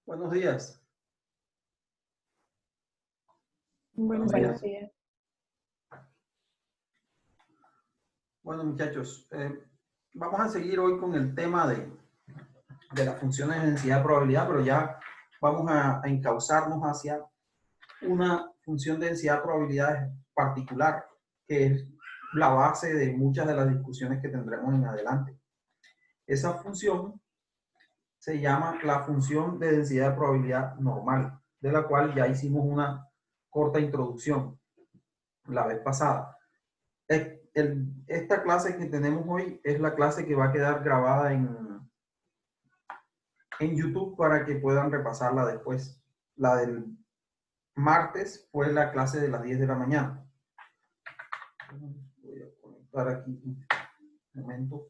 Buenos días. Buenos Buenos días. Bueno, muchachos, vamos a seguir hoy con el tema de las funciones de densidad de probabilidad, pero ya vamos a encauzarnos hacia una función de densidad de probabilidad particular, que es la base de muchas de las discusiones que tendremos en adelante. Esa función se llama la función de densidad de probabilidad normal, de la cual ya hicimos una corta introducción la vez pasada. Esta clase que tenemos hoy es la clase que va a quedar grabada en YouTube para que puedan repasarla después. La del martes fue la clase de las 10 de la mañana. Voy a conectar aquí un momento.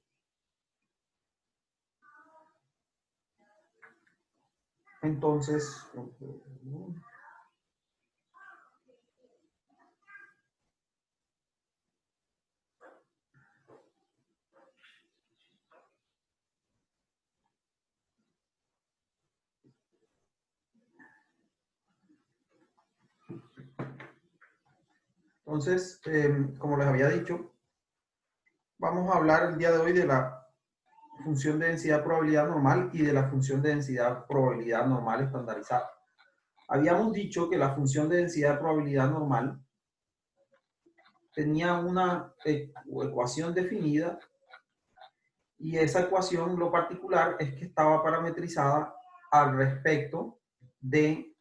Entonces, como les había dicho, vamos a hablar el día de hoy de la función de densidad probabilidad normal y de la función de densidad probabilidad normal estandarizada. Habíamos dicho que la función de densidad probabilidad normal tenía una ecuación definida y esa ecuación, lo particular, es que estaba parametrizada al respecto de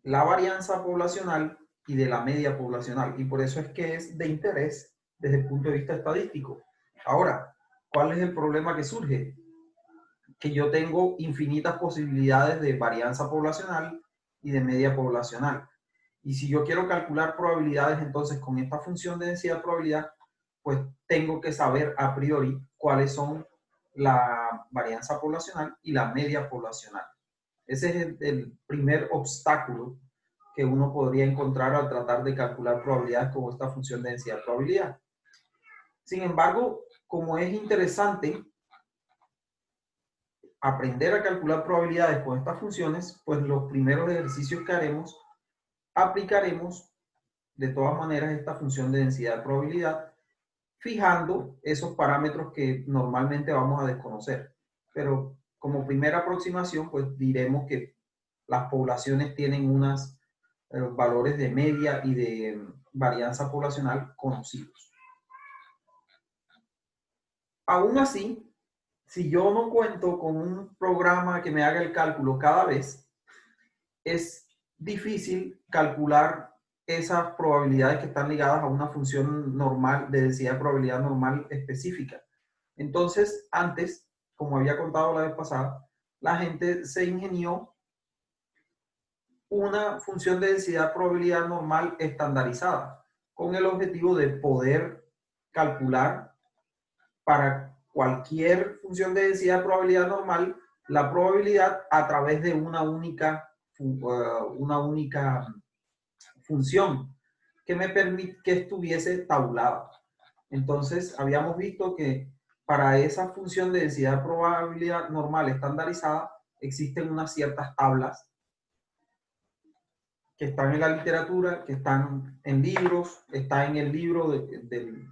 la varianza poblacional y de la media poblacional, y por eso es que es de interés desde el punto de vista estadístico. Ahora, ¿cuál es el problema que surge? Que yo tengo infinitas posibilidades de varianza poblacional y de media poblacional. Y si yo quiero calcular probabilidades, entonces con esta función de densidad de probabilidad, pues tengo que saber a priori cuáles son la varianza poblacional y la media poblacional. Ese es el primer obstáculo que uno podría encontrar al tratar de calcular probabilidades con esta función de densidad de probabilidad. Sin embargo, como es interesante aprender a calcular probabilidades con estas funciones, pues los primeros ejercicios que haremos, aplicaremos de todas maneras esta función de densidad de probabilidad, fijando esos parámetros que normalmente vamos a desconocer. Pero como primera aproximación, pues diremos que las poblaciones tienen unos valores de media y de varianza poblacional conocidos. Aún así, si yo no cuento con un programa que me haga el cálculo cada vez, es difícil calcular esas probabilidades que están ligadas a una función normal de densidad de probabilidad normal específica. Entonces, antes, como había contado la vez pasada, la gente se ingenió una función de densidad de probabilidad normal estandarizada con el objetivo de poder calcular para cualquier función de densidad de probabilidad normal la probabilidad a través de una única función que me permite que estuviese tabulada. Entonces, habíamos visto que para esa función de densidad de probabilidad normal estandarizada existen unas ciertas tablas que están en la literatura, que están en libros, está en el libro,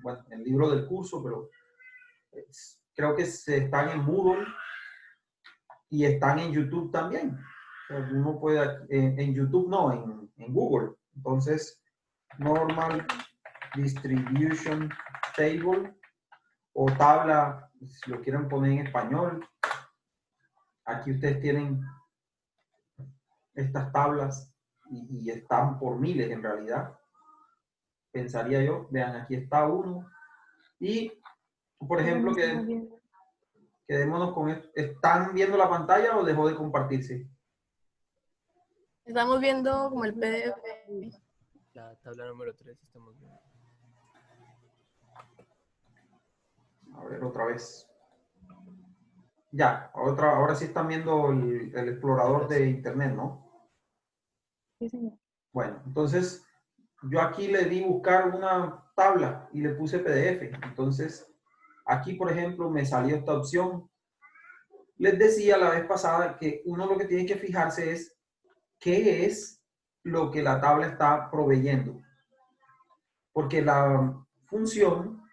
bueno, el libro del curso, pero creo que están en Moodle y están en YouTube también. O sea, uno puede, en YouTube no, en Google. Entonces, Normal Distribution Table o tabla, si lo quieren poner en español. Aquí ustedes tienen estas tablas y están por miles en realidad. Pensaría yo, vean, aquí está uno. Y, por ejemplo, quedémonos con esto. ¿Están viendo la pantalla o dejó de compartirse? Estamos viendo como el PDF. La tabla número 3 estamos viendo. A ver, otra vez. Ya, ahora sí están viendo el explorador de internet, ¿no? Sí, señor. Bueno, entonces yo aquí le di buscar una tabla y le puse PDF. Entonces, aquí, por ejemplo, me salió esta opción. Les decía la vez pasada que uno lo que tiene que fijarse es qué es lo que la tabla está proveyendo. Porque la función,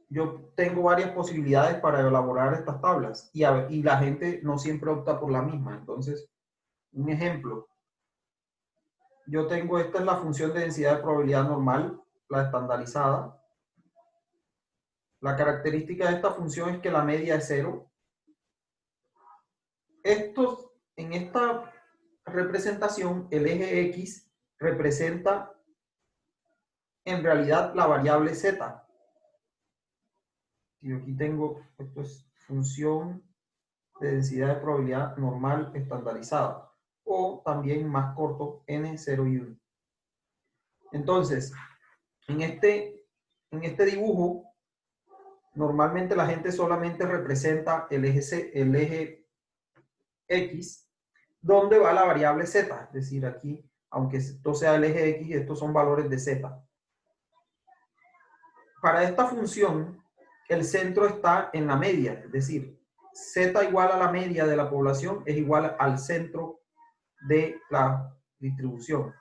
yo tengo varias posibilidades para elaborar estas tablas y la gente no siempre opta por la misma. Entonces, un ejemplo, yo tengo, esta es la función de densidad de probabilidad normal, la estandarizada. La característica de esta función es que la media es 0. En esta representación, el eje X representa en realidad la variable Z. Y aquí tengo, esto es función de densidad de probabilidad normal estandarizada, o también más corto, N0 y 1. Entonces, en este dibujo, normalmente la gente solamente representa el eje X, donde va la variable Z. Es decir, aquí, aunque esto sea el eje X, estos son valores de Z. Para esta función, el centro está en la media, es decir, Z igual a la media de la población es igual al centro de la distribución.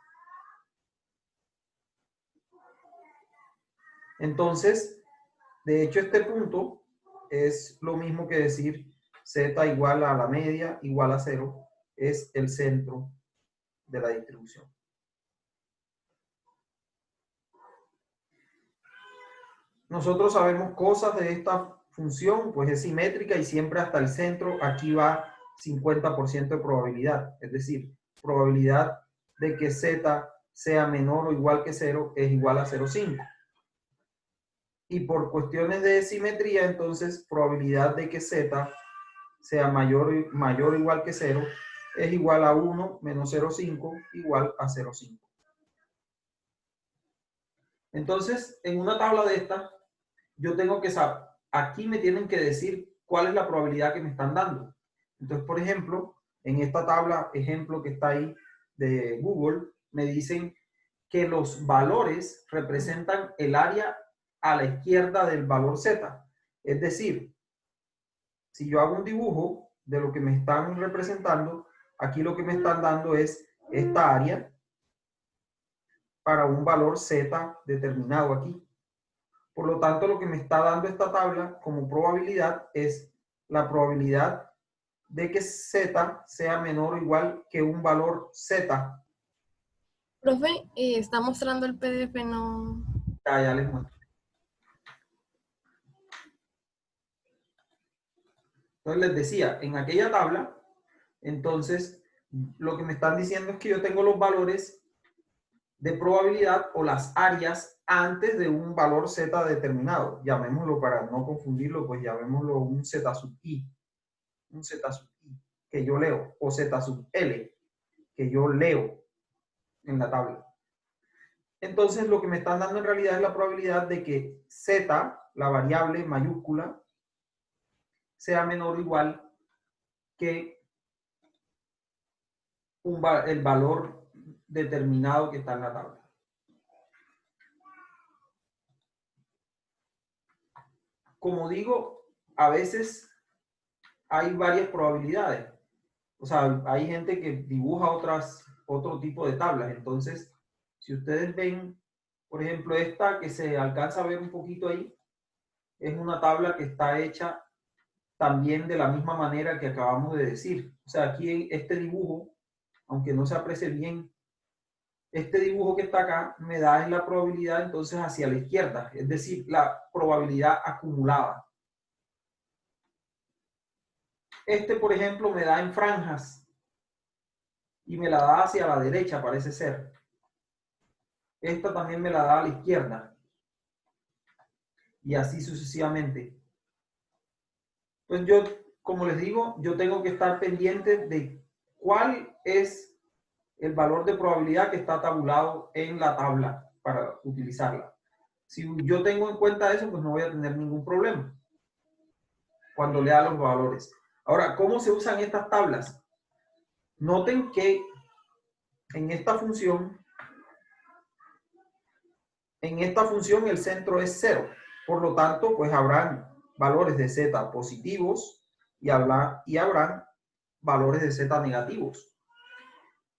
Entonces, de hecho, este punto es lo mismo que decir Z igual a la media igual a 0, es el centro de la distribución. Nosotros sabemos cosas de esta función, pues es simétrica y siempre hasta el centro, aquí va 50% de probabilidad, es decir, probabilidad de que Z sea menor o igual que 0 es igual a 0,5. Y por cuestiones de simetría, entonces, probabilidad de que Z sea mayor o igual que 0 es igual a 1 menos 0,5 igual a 0,5. Entonces, en una tabla de esta, yo tengo que saber, aquí me tienen que decir cuál es la probabilidad que me están dando. Entonces, por ejemplo, en esta tabla, ejemplo que está ahí de Google, me dicen que los valores representan el área a la izquierda del valor Z. Es decir, si yo hago un dibujo de lo que me están representando, aquí lo que me están dando es esta área para un valor Z determinado aquí. Por lo tanto, lo que me está dando esta tabla como probabilidad es la probabilidad de que Z sea menor o igual que un valor Z. Profe, está mostrando el PDF, no. Ya les muestro. Entonces les decía, en aquella tabla, entonces, lo que me están diciendo es que yo tengo los valores de probabilidad o las áreas antes de un valor Z determinado. Llamémoslo, para no confundirlo, pues llamémoslo un Z sub I. Un Z sub I que yo leo, o Z sub L que yo leo en la tabla. Entonces, lo que me están dando en realidad es la probabilidad de que Z, la variable mayúscula, sea menor o igual que el valor determinado que está en la tabla. Como digo, a veces hay varias probabilidades. O sea, hay gente que dibuja otro tipo de tablas. Entonces, si ustedes ven, por ejemplo, esta que se alcanza a ver un poquito ahí, es una tabla que está hecha también de la misma manera que acabamos de decir. O sea, aquí en este dibujo, aunque no se aprecie bien, este dibujo que está acá me da la probabilidad entonces hacia la izquierda, es decir, la probabilidad acumulada. Este, por ejemplo, me da en franjas y me la da hacia la derecha, parece ser. Esta también me la da a la izquierda. Y así sucesivamente. Pues yo, como les digo, yo tengo que estar pendiente de cuál es el valor de probabilidad que está tabulado en la tabla para utilizarla. Si yo tengo en cuenta eso, pues no voy a tener ningún problema cuando lea los valores. Ahora, ¿cómo se usan estas tablas? Noten que en esta función el centro es 0. Por lo tanto, pues habrán valores de Z positivos y habrán valores de z negativos.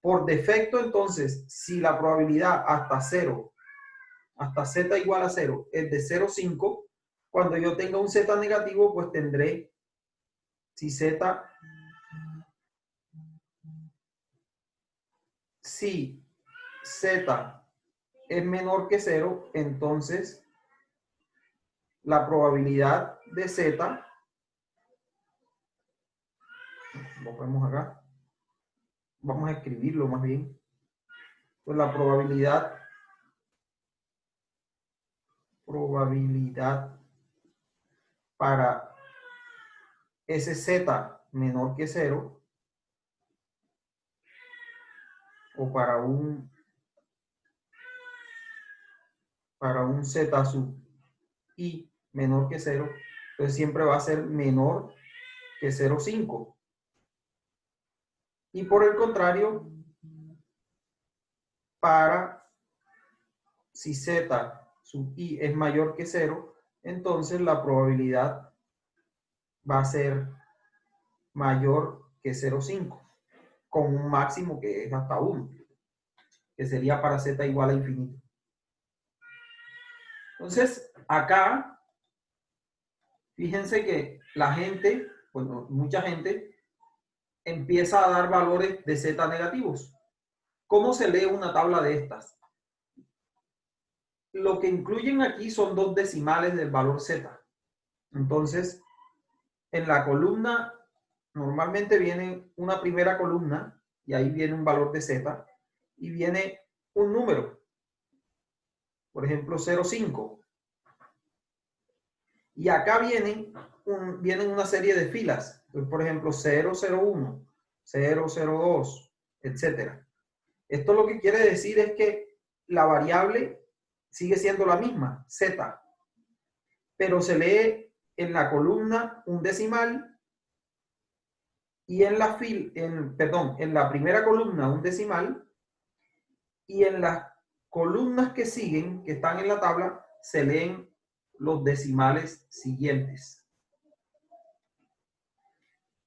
Por defecto, entonces, si la probabilidad hasta z igual a 0 es de 0,5, cuando yo tenga un z negativo, pues tendré, si z es menor que 0, entonces la probabilidad de z, lo ponemos acá, vamos a escribirlo más bien, pues la probabilidad para ese z menor que 0, o para un z sub i menor que 0, entonces siempre va a ser menor que 0,5. Y por el contrario, si z sub i es mayor que 0, entonces la probabilidad va a ser mayor que 0,5, con un máximo que es hasta 1, que sería para z igual a infinito. Entonces, acá, fíjense que la gente, bueno, mucha gente, empieza a dar valores de z negativos. ¿Cómo se lee una tabla de estas? Lo que incluyen aquí son 2 decimales del valor z. Entonces, en la columna, normalmente viene una primera columna, y ahí viene un valor de z, y viene un número. Por ejemplo, 0,5. Y acá vienen una serie de filas. Entonces, por ejemplo, 0,01, 0,02, etc. Esto lo que quiere decir es que la variable sigue siendo la misma, z, pero se lee en la columna un decimal y en la primera columna un decimal, y en las columnas que siguen, que están en la tabla, se leen los decimales siguientes.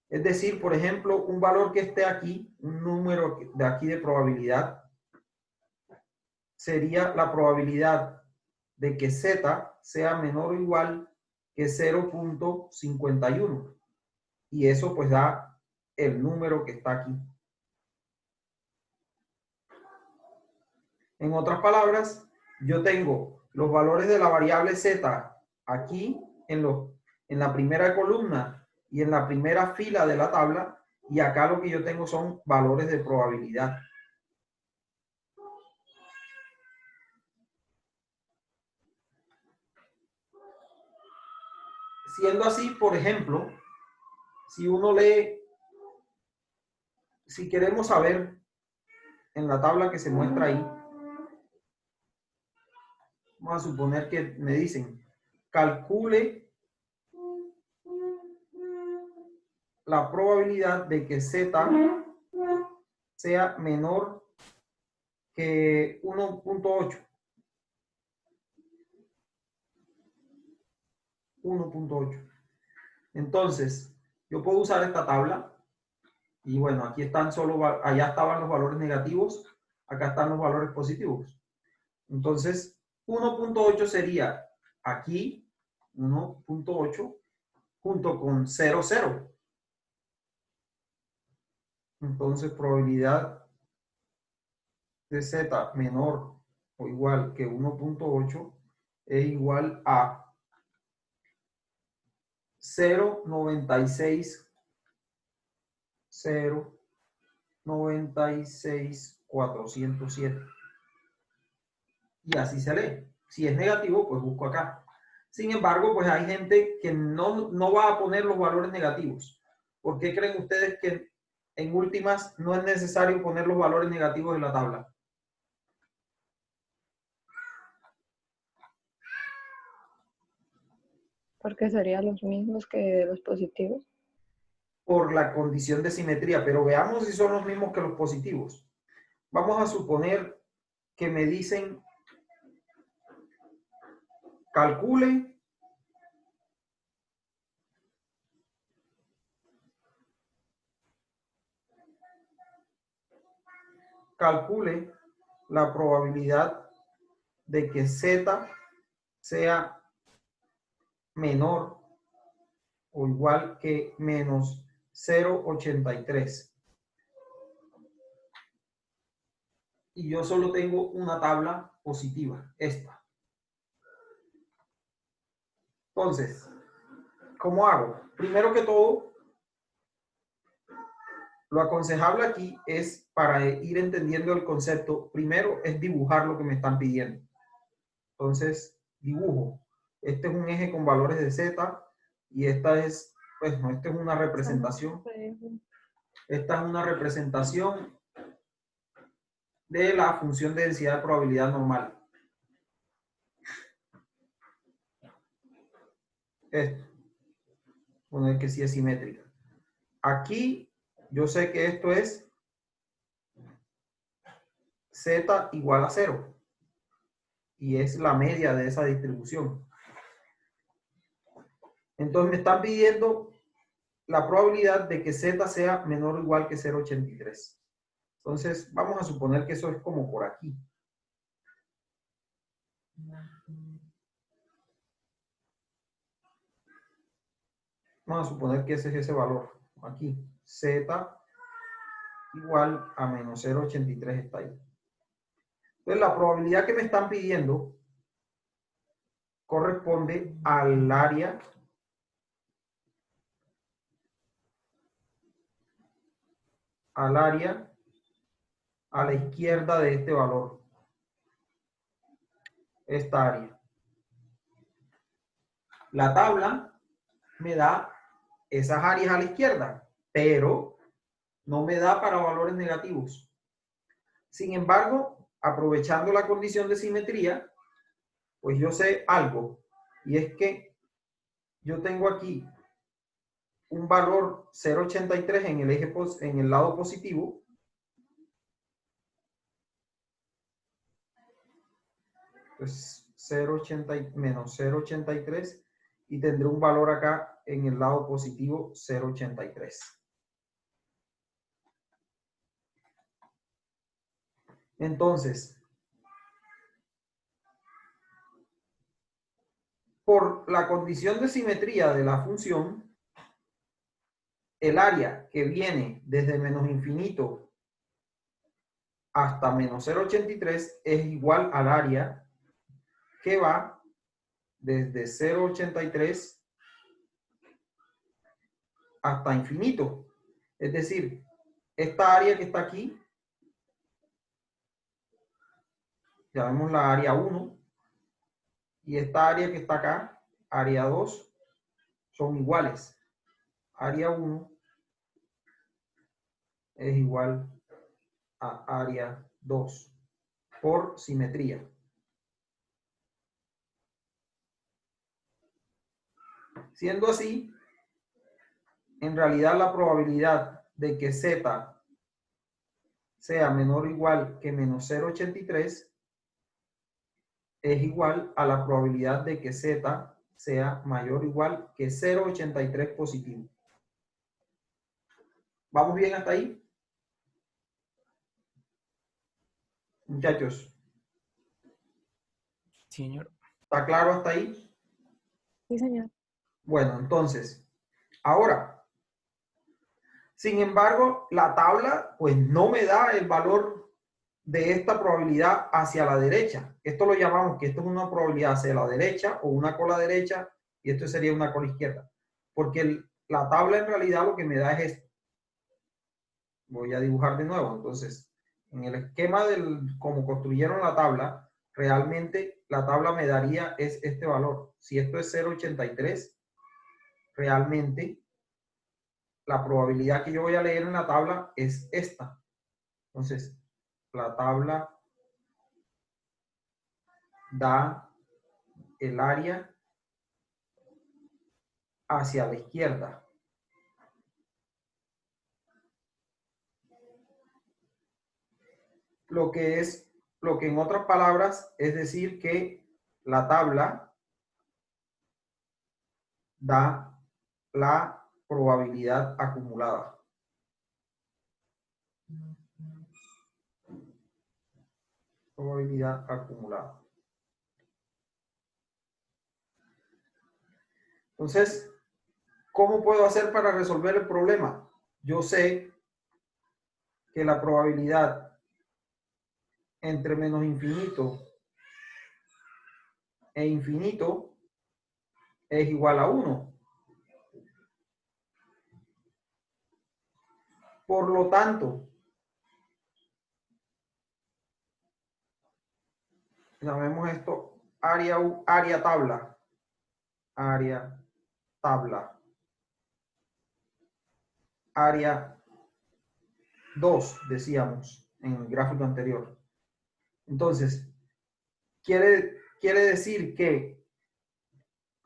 Es decir, por ejemplo, un valor que esté aquí, un número de aquí de probabilidad, sería la probabilidad de que z sea menor o igual que 0,51. Y eso pues da el número que está aquí. En otras palabras, yo tengo los valores de la variable z aquí en la primera columna y en la primera fila de la tabla, y acá lo que yo tengo son valores de probabilidad. Siendo así, por ejemplo, si uno lee, si queremos saber en la tabla que se muestra ahí, vamos a suponer que me dicen, calcule la probabilidad de que z sea menor que 1,8. 1,8. Entonces, yo puedo usar esta tabla y bueno, aquí están allá estaban los valores negativos, acá están los valores positivos. Entonces, 1,8 sería aquí 1,8 junto con 0,0. Entonces, probabilidad de z menor o igual que 1,8 es igual a 0,96407. Y así se lee. Si es negativo, pues busco acá. Sin embargo, pues hay gente que no va a poner los valores negativos. ¿Por qué creen ustedes que en últimas no es necesario poner los valores negativos en la tabla? Porque serían los mismos que los positivos. Por la condición de simetría, pero veamos si son los mismos que los positivos. Vamos a suponer que me dicen, calcule calcule la probabilidad de que Z sea menor o igual que menos 0,83. Y yo solo tengo una tabla positiva, esta. Entonces, ¿cómo hago? Primero que todo, lo aconsejable aquí es, para ir entendiendo el concepto, primero es dibujar lo que me están pidiendo. Entonces, dibujo. Este es un eje con valores de Z y esta es, pues no, esta es una representación. Esta es una representación de la función de densidad de probabilidad normal. Esto. Poner que sí es simétrica. Aquí yo sé que esto es Z igual a 0. Y es la media de esa distribución. Entonces me están pidiendo la probabilidad de que Z sea menor o igual que 0,83. Entonces vamos a suponer que eso es como por aquí. Vamos a suponer que ese es ese valor. Aquí, Z igual a menos 0,83 está ahí. Entonces la probabilidad que me están pidiendo corresponde al área a la izquierda de este valor. Esta área. La tabla me da esas áreas a la izquierda, pero no me da para valores negativos. Sin embargo, aprovechando la condición de simetría, pues yo sé algo, y es que yo tengo aquí un valor 0,83 en el eje en el lado positivo. Pues 0,80 menos 0,83 y tendré un valor acá en el lado positivo 0,83. Entonces, por la condición de simetría de la función, el área que viene desde menos infinito hasta menos 0,83 es igual al área que va desde 0,83 hasta infinito. Es decir, esta área que está aquí, llamemos la área 1, y esta área que está acá, área 2, son iguales. Área 1 es igual a área 2 por simetría. Siendo así, en realidad la probabilidad de que Z sea menor o igual que menos 0,83 es igual a la probabilidad de que Z sea mayor o igual que 0,83 positivo. ¿Vamos bien hasta ahí? Muchachos, Señor. ¿está claro hasta ahí? Sí, señor. Bueno, entonces, ahora, sin embargo, la tabla pues no me da el valor de esta probabilidad hacia la derecha. Esto lo llamamos que esto es una probabilidad hacia la derecha o una cola derecha y esto sería una cola izquierda. Porque la tabla en realidad lo que me da es esto. Voy a dibujar de nuevo. Entonces, en el esquema del cómo construyeron la tabla, realmente la tabla me daría es este valor. Si esto es 0,83, realmente la probabilidad que yo voy a leer en la tabla es esta. Entonces, la tabla da el área hacia la izquierda. Lo que en otras palabras es decir que la tabla da la probabilidad acumulada. Probabilidad acumulada. Entonces, ¿cómo puedo hacer para resolver el problema? Yo sé que la probabilidad entre menos infinito e infinito es igual a 1. Por lo tanto, llamemos esto área tabla. Área tabla. Área 2, decíamos en el gráfico anterior. Entonces, quiere decir que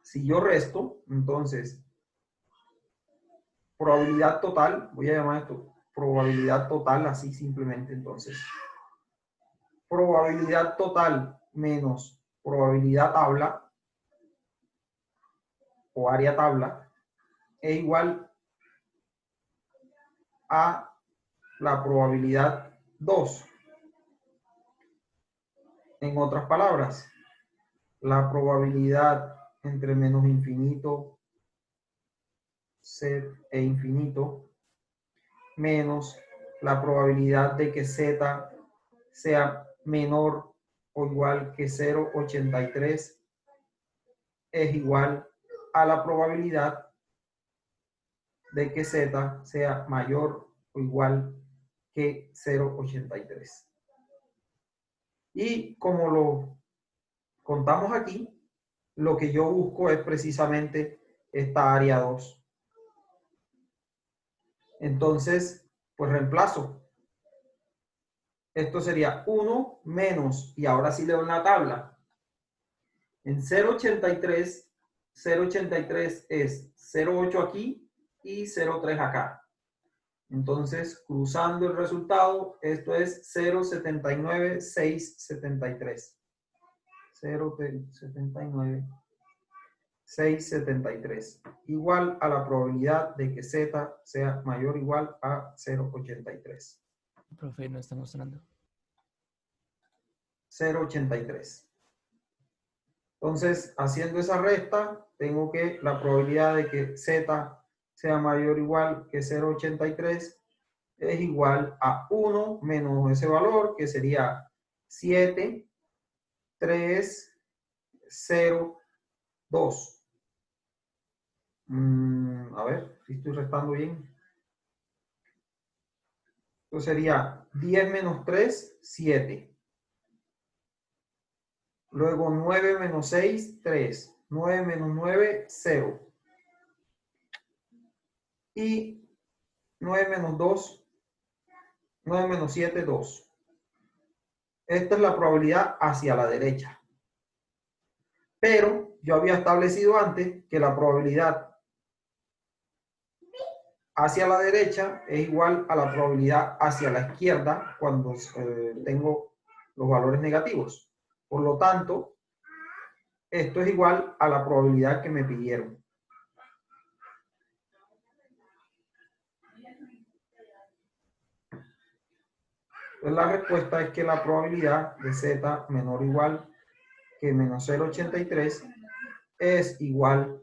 si yo resto, entonces, probabilidad total, voy a llamar esto probabilidad total, así simplemente, entonces, probabilidad total menos probabilidad tabla o área tabla es igual a la probabilidad 2. En otras palabras, la probabilidad entre menos infinito e infinito menos la probabilidad de que z sea menor o igual que 0,83 es igual a la probabilidad de que z sea mayor o igual que 0,83. Y como lo contamos aquí, lo que yo busco es precisamente esta área 2. Entonces, pues reemplazo. Esto sería 1 menos, y ahora sí leo en la tabla. En 0,83, 0,83 es 0,8 aquí y 0,3 acá. Entonces, cruzando el resultado, esto es 0,79673. 0,79673. Igual a la probabilidad de que z sea mayor o igual a 0,83. Profe, no está mostrando. 0,83. Entonces, haciendo esa resta, tengo que la probabilidad de que z sea mayor o igual que 0,83 es igual a 1 menos ese valor, que sería 7, 3, 0, 2. A ver, si estoy restando bien. Entonces sería 10 menos 3, 7. Luego 9 menos 6, 3. 9 menos 9, 0. Y 9 menos 2, 9 menos 7, 2. Esta es la probabilidad hacia la derecha. Pero yo había establecido antes que la probabilidad hacia la derecha es igual a la probabilidad hacia la izquierda cuando tengo los valores negativos. Por lo tanto, esto es igual a la probabilidad que me pidieron. Entonces la respuesta es que la probabilidad de z menor o igual que menos 0,83 es igual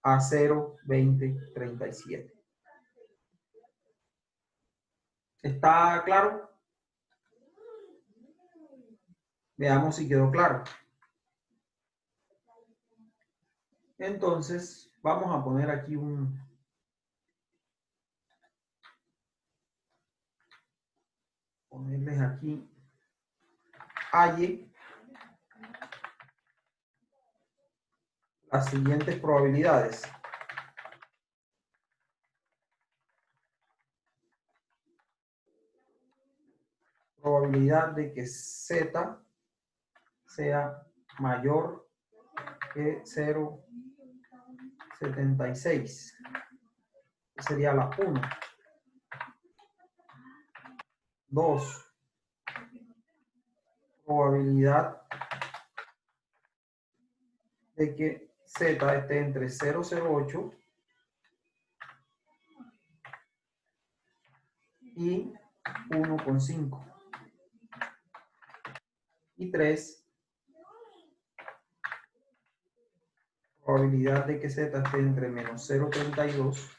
a 0,2037. ¿Está claro? Veamos si quedó claro. Entonces, vamos a poner aquí ponerles aquí halle las siguientes probabilidades. Probabilidad de que z sea mayor que 0,76. Sería la 1. 2. Probabilidad de que z esté entre 0,08 y 1,5. Y 3, probabilidad de que z esté entre menos 0,32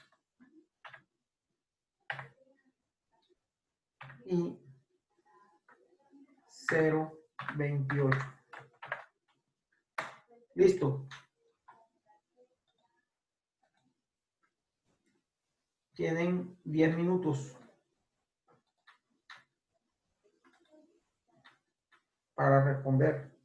y 0,28. Listo. Tienen 10 minutos para responder.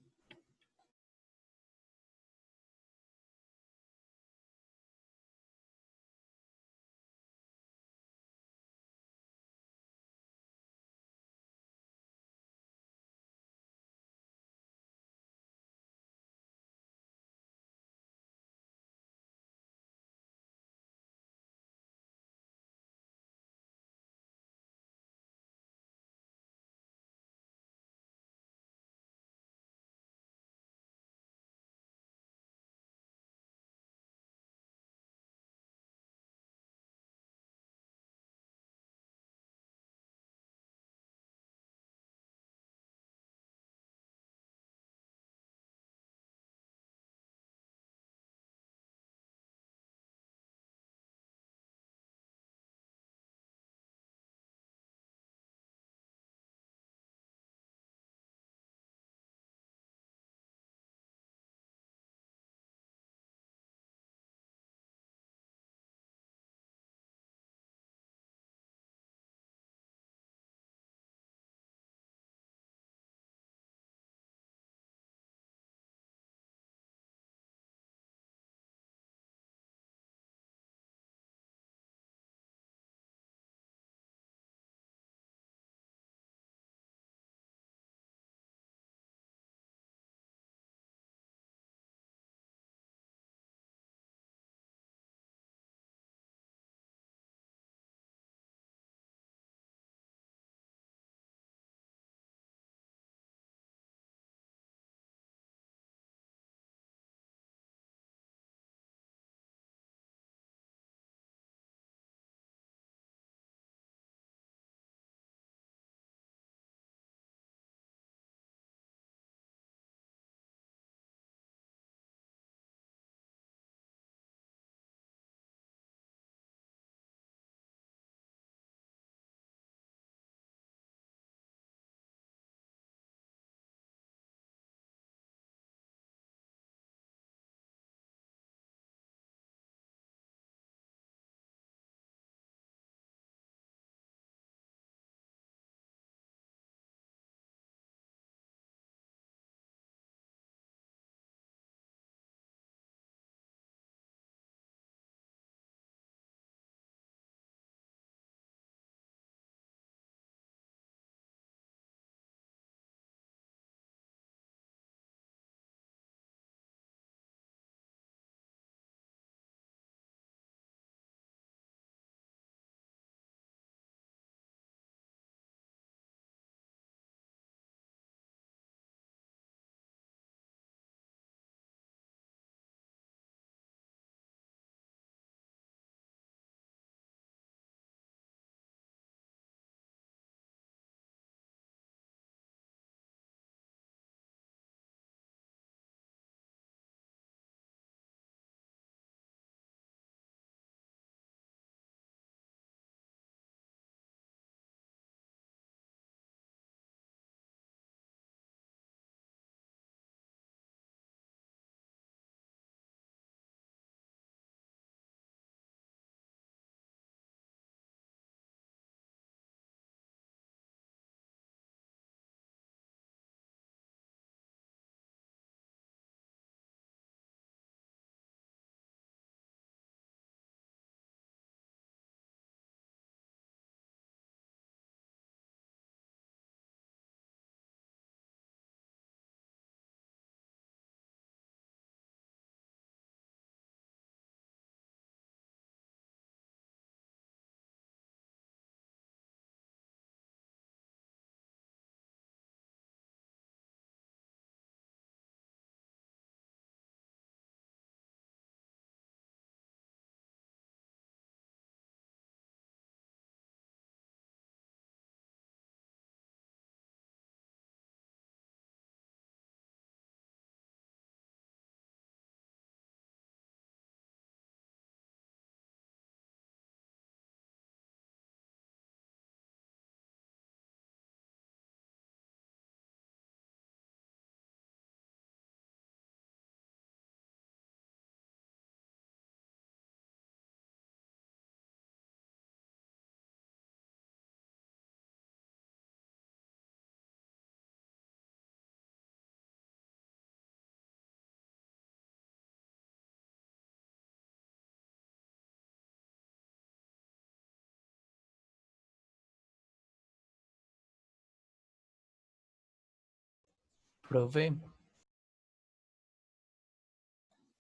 Profe,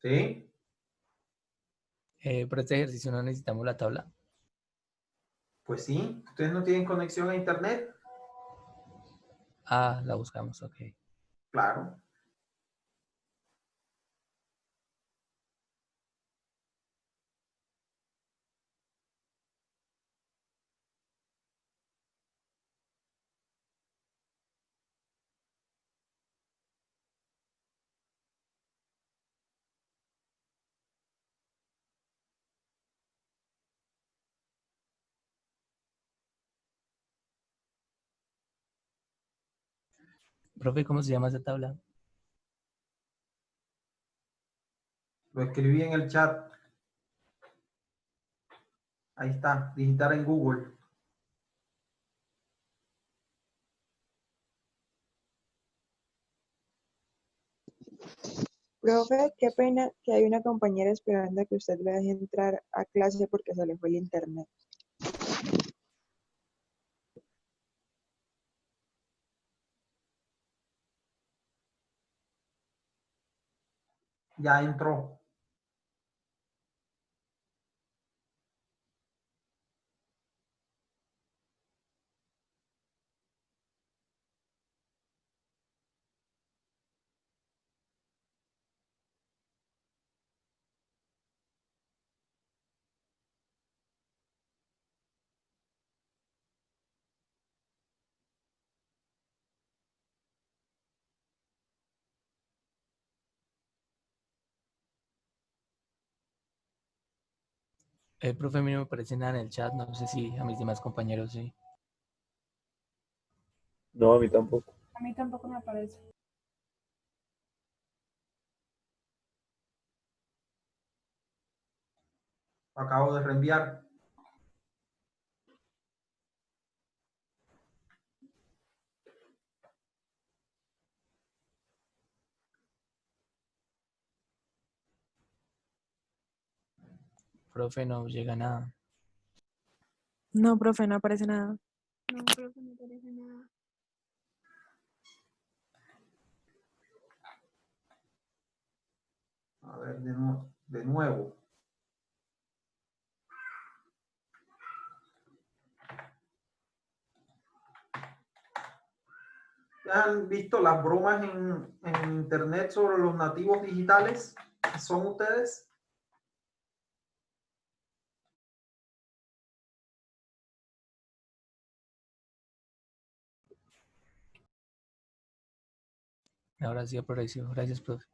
¿Sí? para este ejercicio no necesitamos la tabla. Pues sí. ¿Ustedes no tienen conexión a internet? Ah, la buscamos, ok. Claro. Profe, ¿cómo se llama esa tabla? Lo escribí en el chat. Ahí está. Digitar en Google. Profe, qué pena que hay una compañera esperando a que usted le deje entrar a clase porque se le fue el internet. Ya entró. Profe, a mí no me aparece nada en el chat, no sé si a mis demás compañeros sí. No, a mí tampoco. A mí tampoco me aparece. Acabo de reenviar. Profe, no llega nada. No, profe, no aparece nada. No, profe, no aparece nada. A ver, de nuevo. ¿Ya han visto las bromas en internet sobre los nativos digitales? ¿Son ustedes? Ahora sí apareció. Gracias, profe.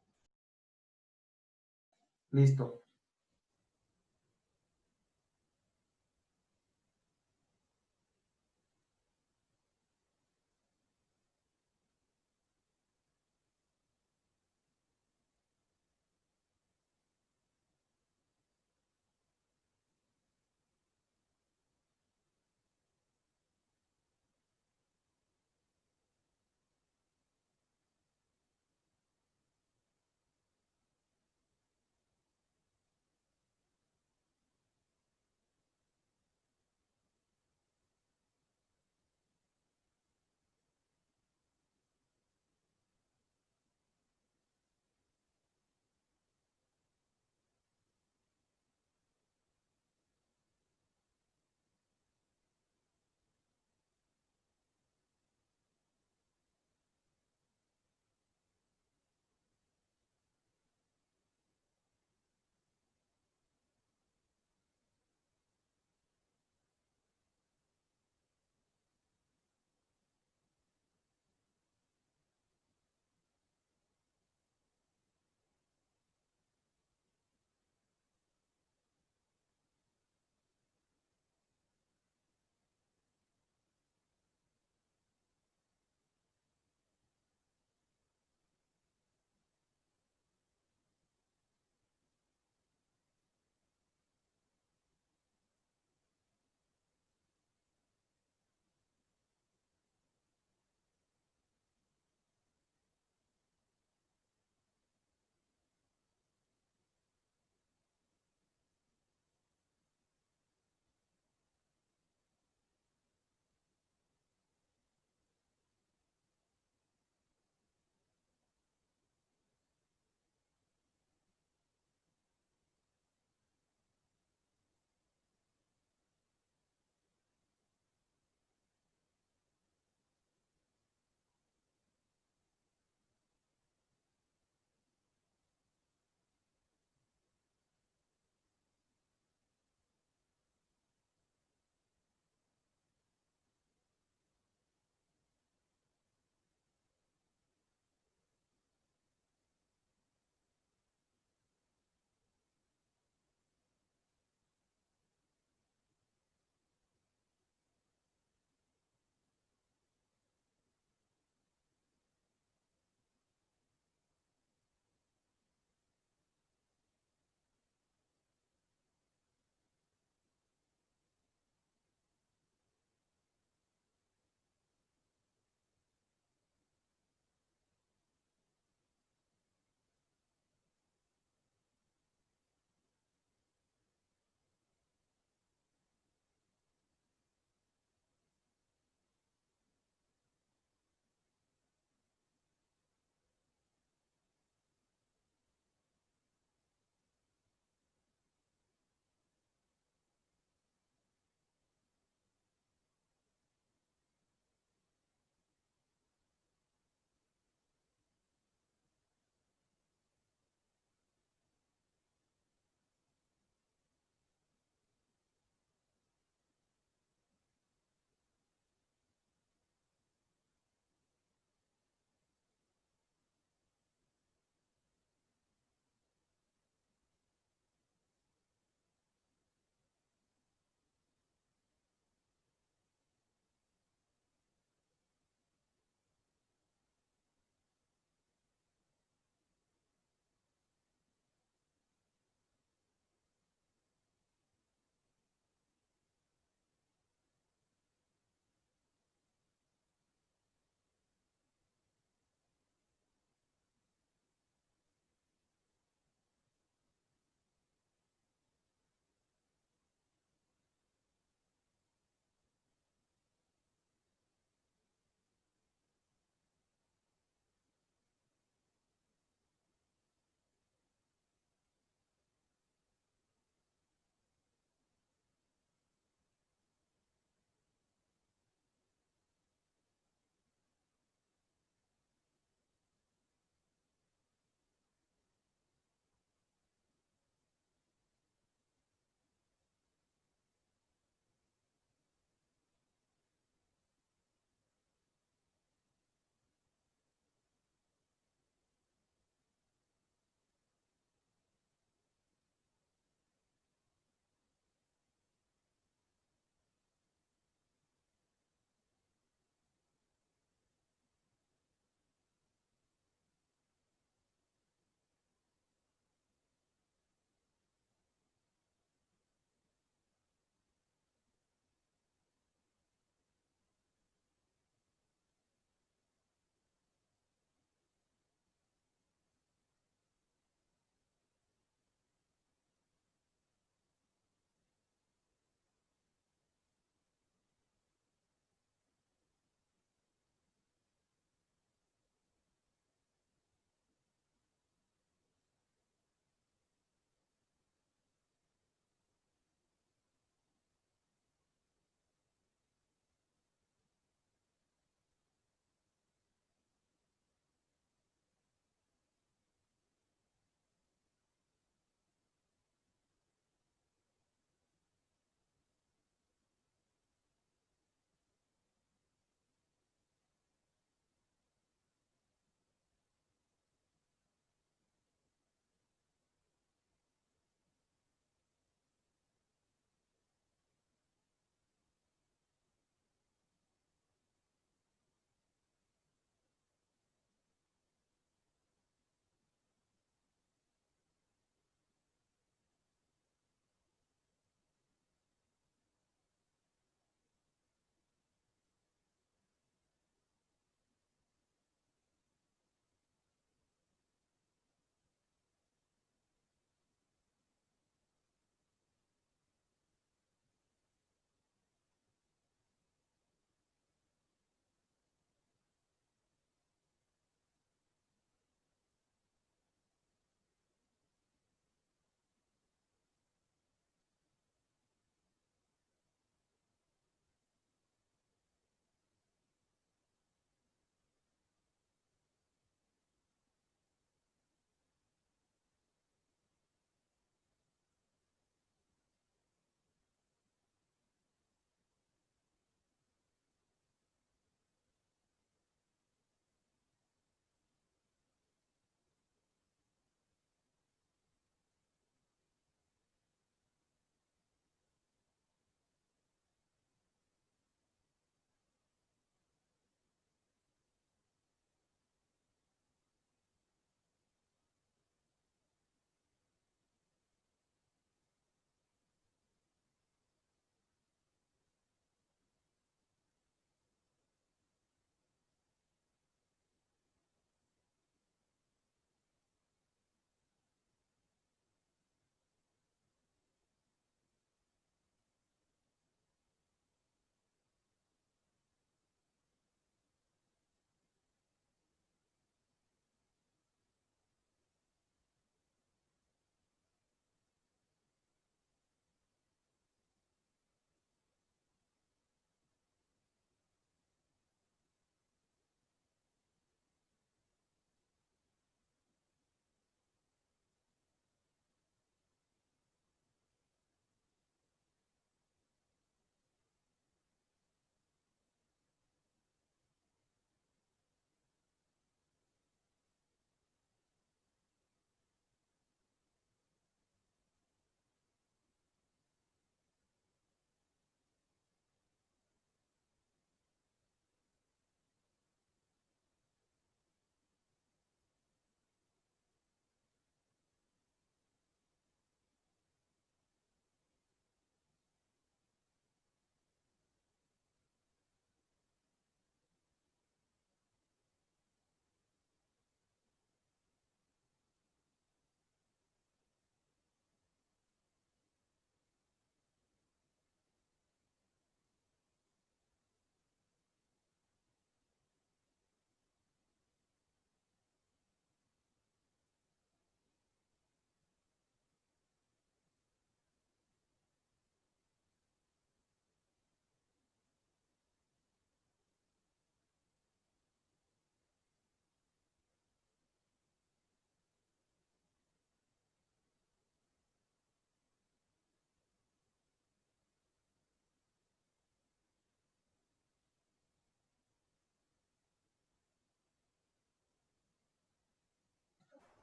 Listo.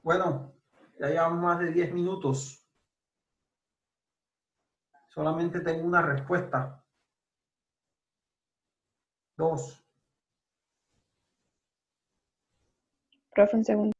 Bueno, ya llevamos más de 10 minutos. Solamente tengo una respuesta. 2. Profe, un segundo.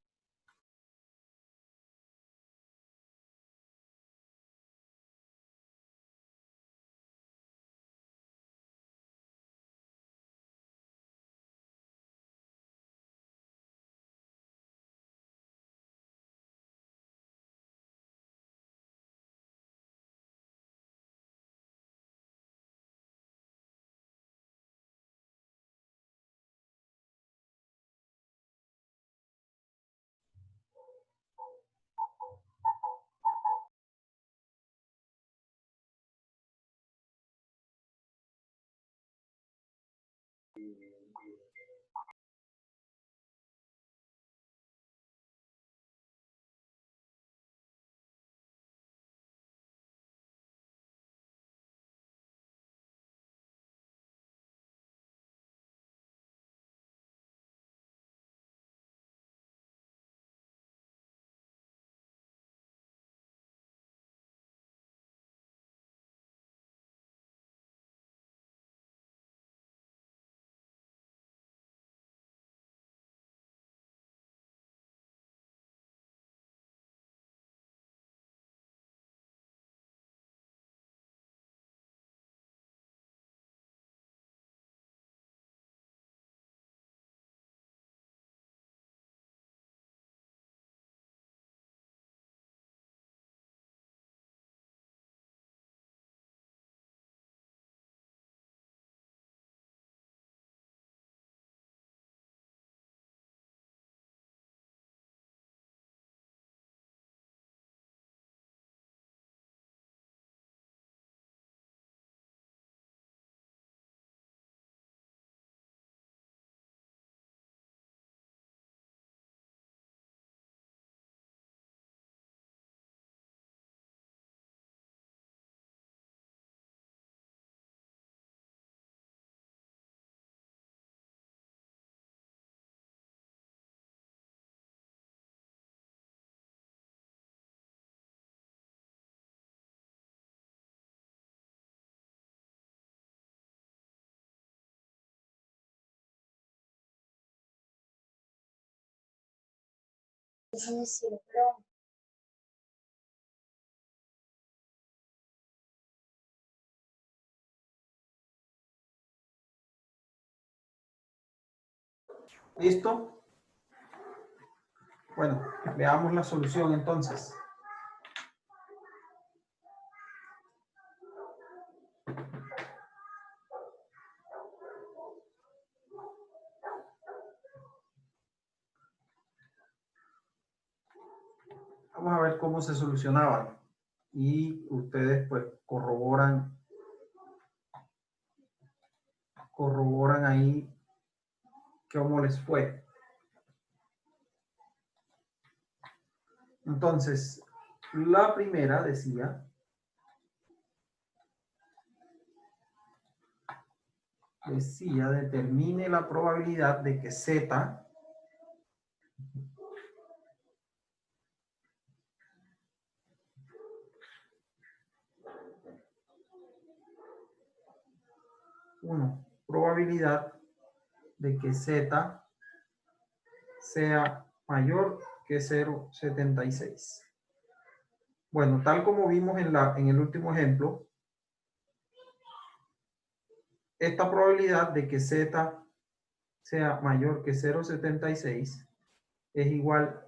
¿Listo? Bueno, veamos la solución entonces. Vamos a ver cómo se solucionaban. Y ustedes pues corroboran ahí cómo les fue. Entonces, la primera decía determine la probabilidad de que Z probabilidad de que Z sea mayor que 0,76. Bueno, tal como vimos en el último ejemplo, esta probabilidad de que Z sea mayor que 0,76 es igual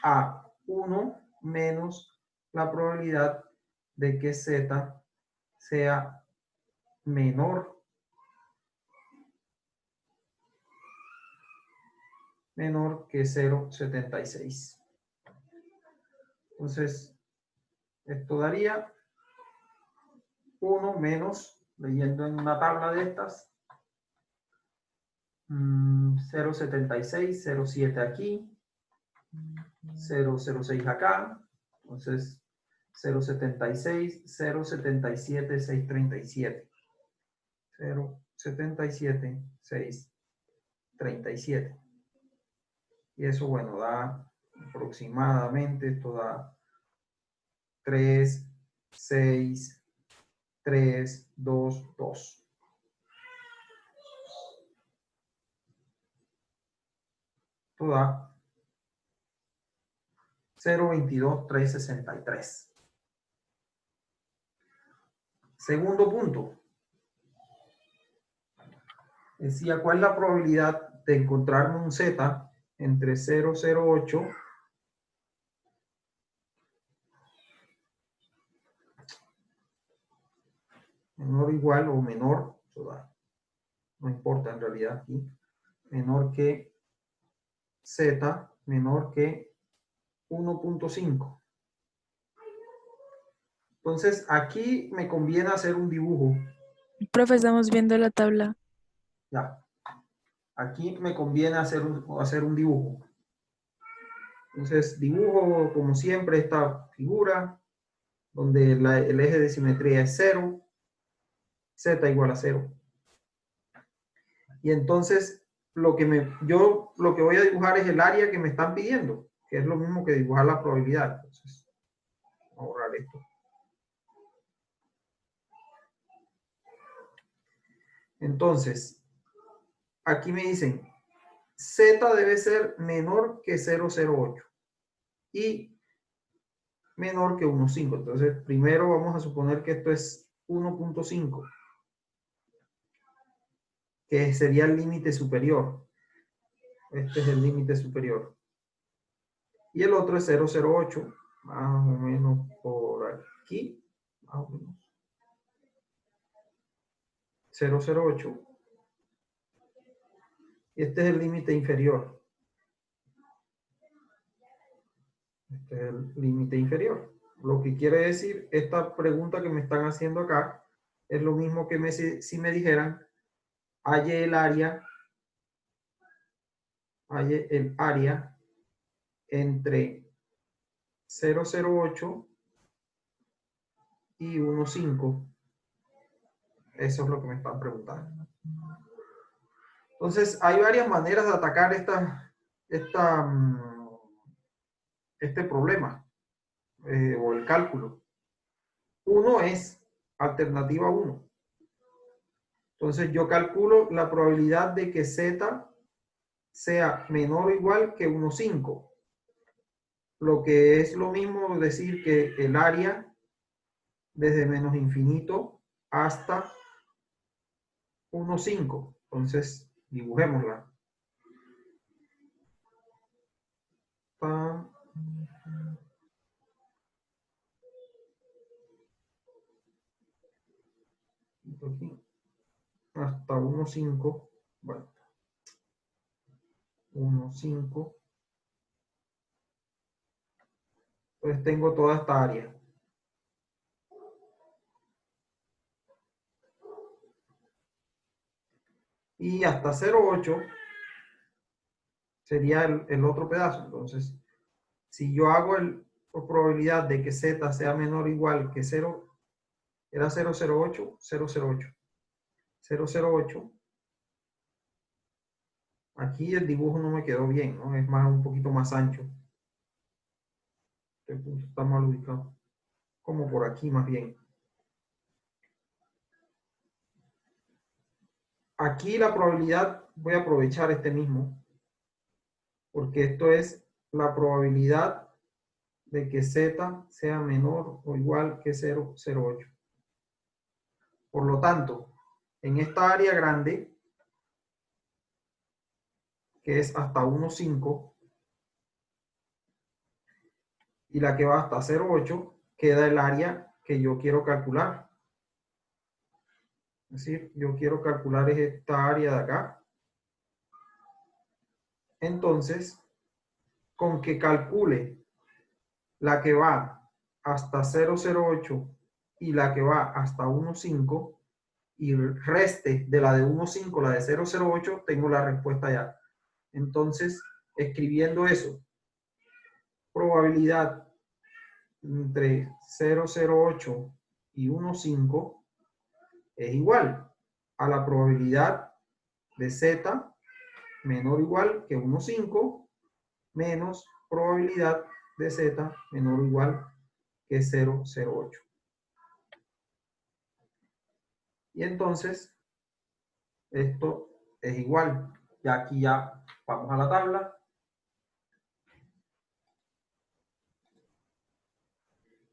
a 1 menos la probabilidad de que Z sea menor que 0,76. Entonces, esto daría 1 menos, leyendo en una tabla de estas, 0,76, 0,7 aquí, 0,06 acá, entonces 0,76, 0,77, 637. 0,77, 637. Y eso, bueno, da aproximadamente esto da 3, 6, 3, 2, 2. Esto da 0,22, 363. Segundo punto. Decía, ¿cuál es la probabilidad de encontrarme un Z entre 0,08 menor o igual o menor, no importa en realidad aquí, menor que Z, menor que 1.5. Entonces, aquí me conviene hacer un dibujo. Profe, estamos viendo la tabla. Ya. Aquí me conviene hacer un dibujo. Entonces, dibujo como siempre esta figura, donde el eje de simetría es 0, Z igual a 0. Y entonces, lo que voy a dibujar es el área que me están pidiendo, que es lo mismo que dibujar la probabilidad. Entonces, vamos a borrar esto. Entonces, aquí me dicen, Z debe ser menor que 0,08 y menor que 1,5. Entonces, primero vamos a suponer que esto es 1.5, que sería el límite superior. Este es el límite superior. Y el otro es 0,08, más o menos por aquí, más o menos. 0,08. Y este es el límite inferior. Este es el límite inferior. Lo que quiere decir, esta pregunta que me están haciendo acá, es lo mismo que si me dijeran, halle el área entre 0,08 y 1,5. Eso es lo que me están preguntando. Entonces, hay varias maneras de atacar este problema o el cálculo. Uno es alternativa 1. Entonces, yo calculo la probabilidad de que Z sea menor o igual que 1,5. Lo que es lo mismo decir que el área desde menos infinito hasta 1,5. Entonces, dibujémosla. Aquí, hasta 1,5. Bueno, 1,5. Entonces tengo toda esta área. Y hasta 0,8 sería el otro pedazo. Entonces, si yo hago por probabilidad de que Z sea menor o igual que 0, era 0,08, 0,08. 0,08. Aquí el dibujo no me quedó bien, ¿no? Es un poquito más ancho. Este punto está mal ubicado. Como por aquí más bien. Aquí la probabilidad, voy a aprovechar este mismo, porque esto es la probabilidad de que Z sea menor o igual que 0,08. Por lo tanto, en esta área grande, que es hasta 1,5, y la que va hasta 0,8, queda el área que yo quiero calcular. Es decir, yo quiero calcular esta área de acá. Entonces, con que calcule la que va hasta 0,08 y la que va hasta 1,5 y reste de la de 1,5, la de 0,08, tengo la respuesta ya. Entonces, escribiendo eso, probabilidad entre 0,08 y 1,5 es igual a la probabilidad de Z menor o igual que 1,5 menos probabilidad de z menor o igual que 0,08. Y entonces, esto es igual. Ya aquí ya vamos a la tabla.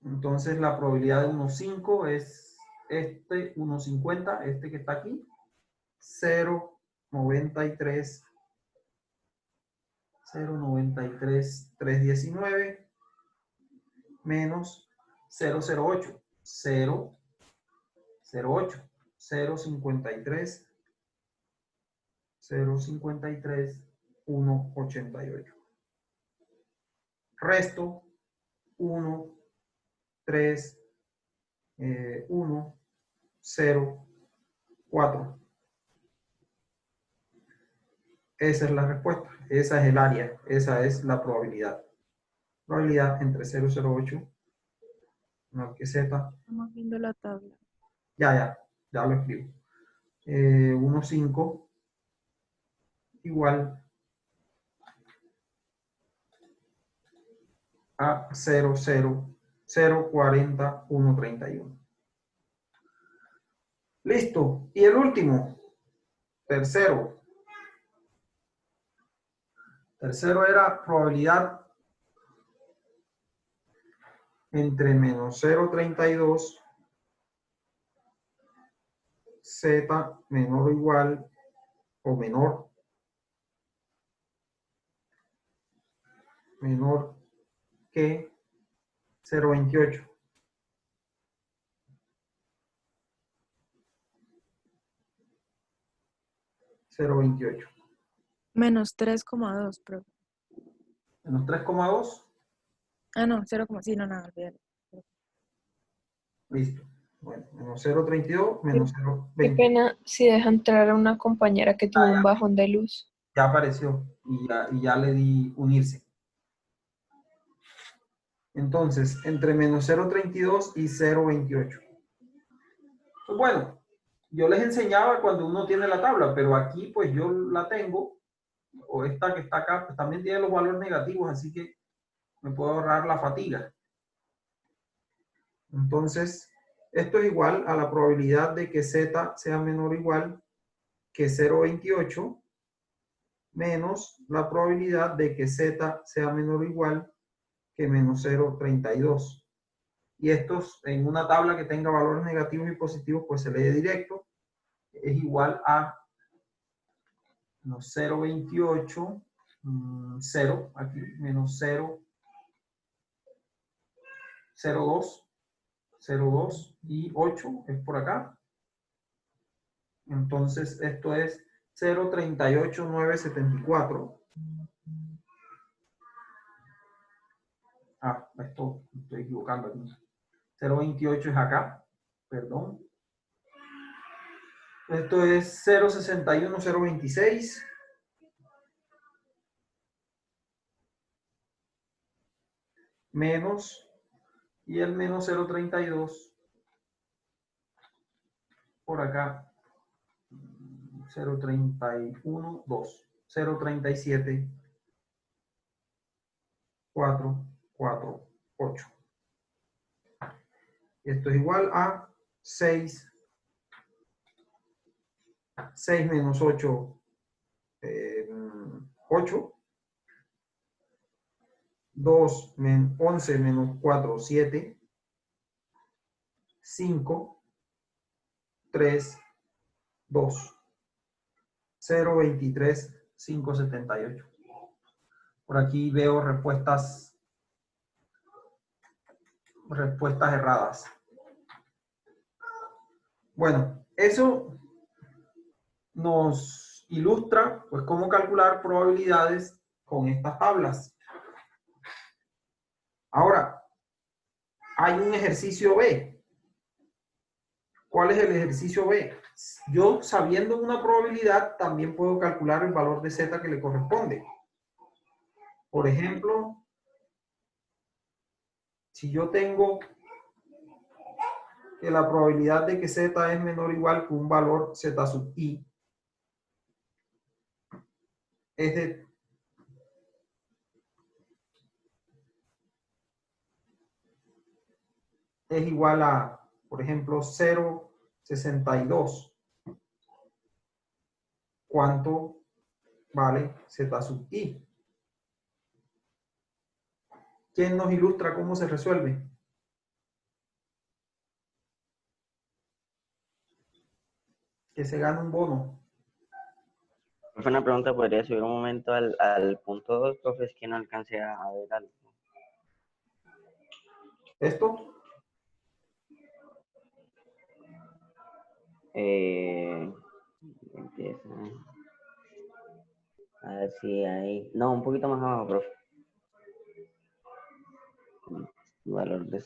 Entonces la probabilidad de 1,5 es este 1,50, este que está aquí, 0,93,319 menos 0,08, 0,08, 0,53, 0,53, 1,88. Resto 1, 3, 1, 0, 4. Esa es la respuesta, esa es el área, esa es la probabilidad. Probabilidad entre 0,08, no, que z, Estamos viendo la tabla. ya lo escribo. 1,5 igual a 0,40, 1,31. Listo. Y el último, tercero. Tercero era probabilidad entre menos 0,32, z menor o igual o menor que 0,28. Menos 3,2, profe. Menos 3,2. Ah, no, 0, sí, no, nada, olvídalo. Listo. Bueno, menos 0,32 menos Qué 0,20. pena si deja entrar a una compañera que tuvo un bajón de luz. Ya apareció y ya le di unirse. Entonces, entre menos 0,32 y 0,28. Pues bueno, yo les enseñaba cuando uno tiene la tabla, pero aquí pues yo la tengo, o esta que está acá, pues también tiene los valores negativos, así que me puedo ahorrar la fatiga. Entonces, esto es igual a la probabilidad de que z sea menor o igual que 0,28 menos la probabilidad de que z sea menor o igual que menos 0,32. Y estos en una tabla que tenga valores negativos y positivos, pues se lee directo. Es igual a 0,28, 0, aquí, menos 0, 0,2, 0,2 y 8 es por acá. Entonces esto es 0,38974. Ah, esto estoy equivocando aquí. 0,28 es acá, perdón. Esto es 0,61026. Menos, y el menos 0,32 por acá, 0,31, 2, 0,37, 4, 4, 8. Esto es igual a 6, 6 menos 8, 8, 2, 11 menos 4, 7, 5, 3, 2, 0,23, 5,78. Por aquí veo respuestas erradas. Bueno, eso nos ilustra pues cómo calcular probabilidades con estas tablas. Ahora, hay un ejercicio B. ¿Cuál es el ejercicio B? Yo, sabiendo una probabilidad, también puedo calcular el valor de z que le corresponde. Por ejemplo, si yo tengo que la probabilidad de que z es menor o igual que un valor z sub i es de es igual a, por ejemplo, 0,62. ¿Cuánto vale z sub i? ¿Quién nos ilustra cómo se resuelve? Que se gana un bono. Fue una pregunta, ¿podría subir un momento al punto 2, profe? Es que no alcancé a ver algo. ¿Esto? Empieza. A ver si hay... No, un poquito más abajo, profe. Valor de...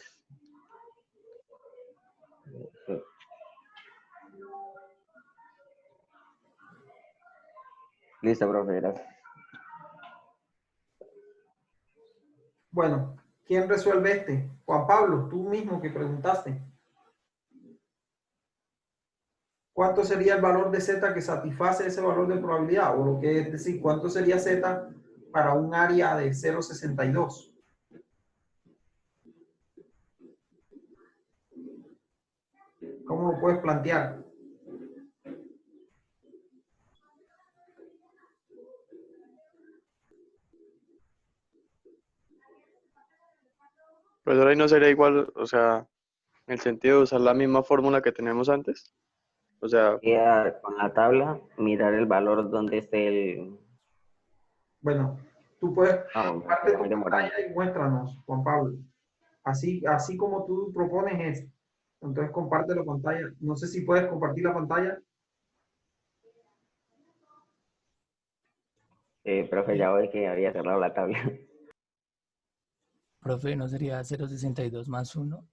Listo, profe, gracias. Bueno, ¿quién resuelve este? Juan Pablo, tú mismo que preguntaste. ¿Cuánto sería el valor de z que satisface ese valor de probabilidad? O lo que es decir, ¿cuánto sería z para un área de 0,62? ¿Cómo lo puedes plantear? Pero ahí no sería igual, o sea, en el sentido de usar la misma fórmula que tenemos antes. O sea, Con la tabla, mirar el valor donde esté el... Bueno, tú puedes me comparte quedé tu muy demorado. pantalla y muéstranos, Juan Pablo. Así como tú propones es. Entonces comparte la pantalla. No sé si puedes compartir la pantalla. Profe, ya hoy que había cerrado la tabla. Profe, ¿no sería 0,62 más 1?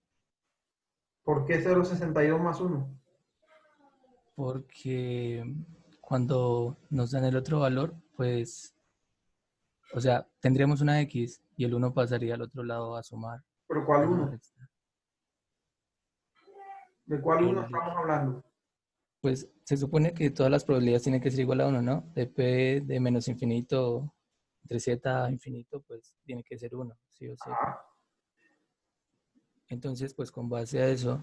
¿Por qué 0,62 más 1? Porque cuando nos dan el otro valor, pues, o sea, tendríamos una X y el 1 pasaría al otro lado a sumar. ¿Pero cuál y no a 1? restar. ¿De cuál 1 El- estamos hablando? Pues se supone que todas las probabilidades tienen que ser igual a 1, ¿no? De P de menos infinito, entre Z a infinito, pues tiene que ser 1, sí o sí. Ah, Entonces, pues con base a eso,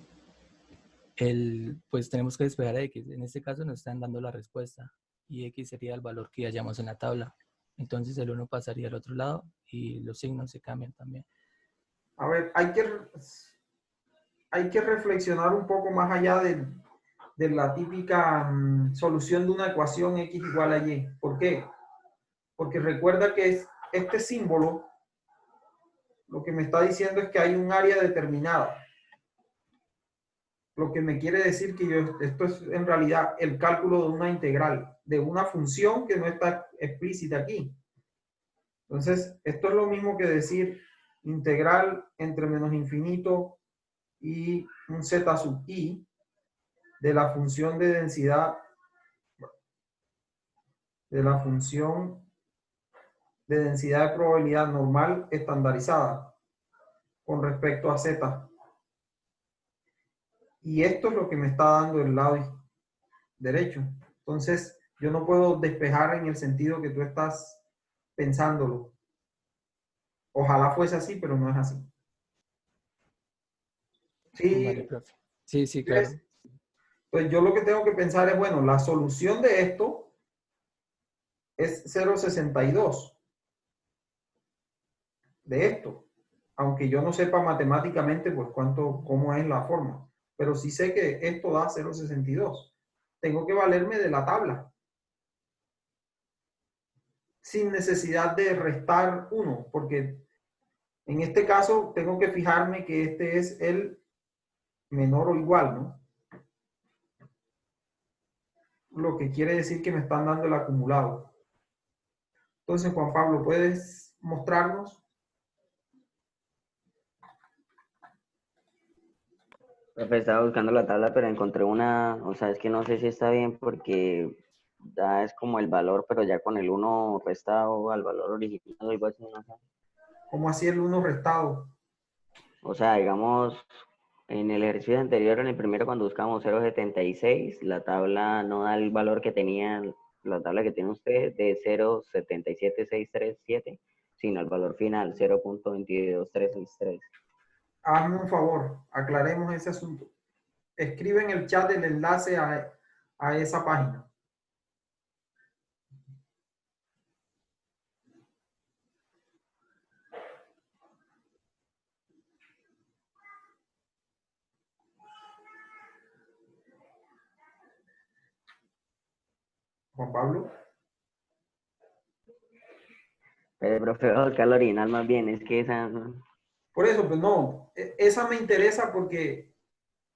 pues tenemos que despejar a X. En este caso nos están dando la respuesta y X sería el valor que hallamos en la tabla. Entonces el 1 pasaría al otro lado y los signos se cambian también. a ver, hay que reflexionar un poco más allá de la típica solución de una ecuación x igual a y. ¿Por qué? Porque recuerda que este símbolo lo que me está diciendo es que hay un área determinada. Lo que me quiere decir que esto es en realidad el cálculo de una integral, de una función que no está explícita aquí. Entonces, esto es lo mismo que decir integral entre menos infinito y un z sub i de la función de densidad, de la función de densidad de probabilidad normal estandarizada con respecto a z. Y esto es lo que me está dando el lado derecho. Entonces, yo no puedo despejar en el sentido que tú estás pensándolo. Ojalá fuese así, pero no es así. Vale, Sí, profe. Sí, sí, ¿ves? claro. Pues yo lo que tengo que pensar es, bueno, la solución de esto es 0,62 de esto. Aunque yo no sepa matemáticamente, pues cómo es la forma. Pero sí sé que esto da 0,62. Tengo que valerme de la tabla. Sin necesidad de restar 1, porque en este caso tengo que fijarme que este es el menor o igual, ¿no? Lo que quiere decir que me están dando el acumulado. Entonces, Juan Pablo, ¿puedes mostrarnos? Profe, estaba buscando la tabla, pero encontré una, o sea, es que no sé si está bien porque da es como el valor, pero ya con el 1 restado al valor original, algo así, no sé. ¿Cómo así el 1 restado? O sea, digamos, en el ejercicio anterior, en el primero, cuando buscamos 0,76, la tabla no da el valor que tenía la tabla que tiene usted de 0,77637, sino el valor final, 0,22363. hazme un favor, aclaremos ese asunto. Escribe en el chat el enlace a esa página. Juan Pablo. Pero, profe, voy a buscar la original más bien, es que esa... Por eso, pues no, esa me interesa porque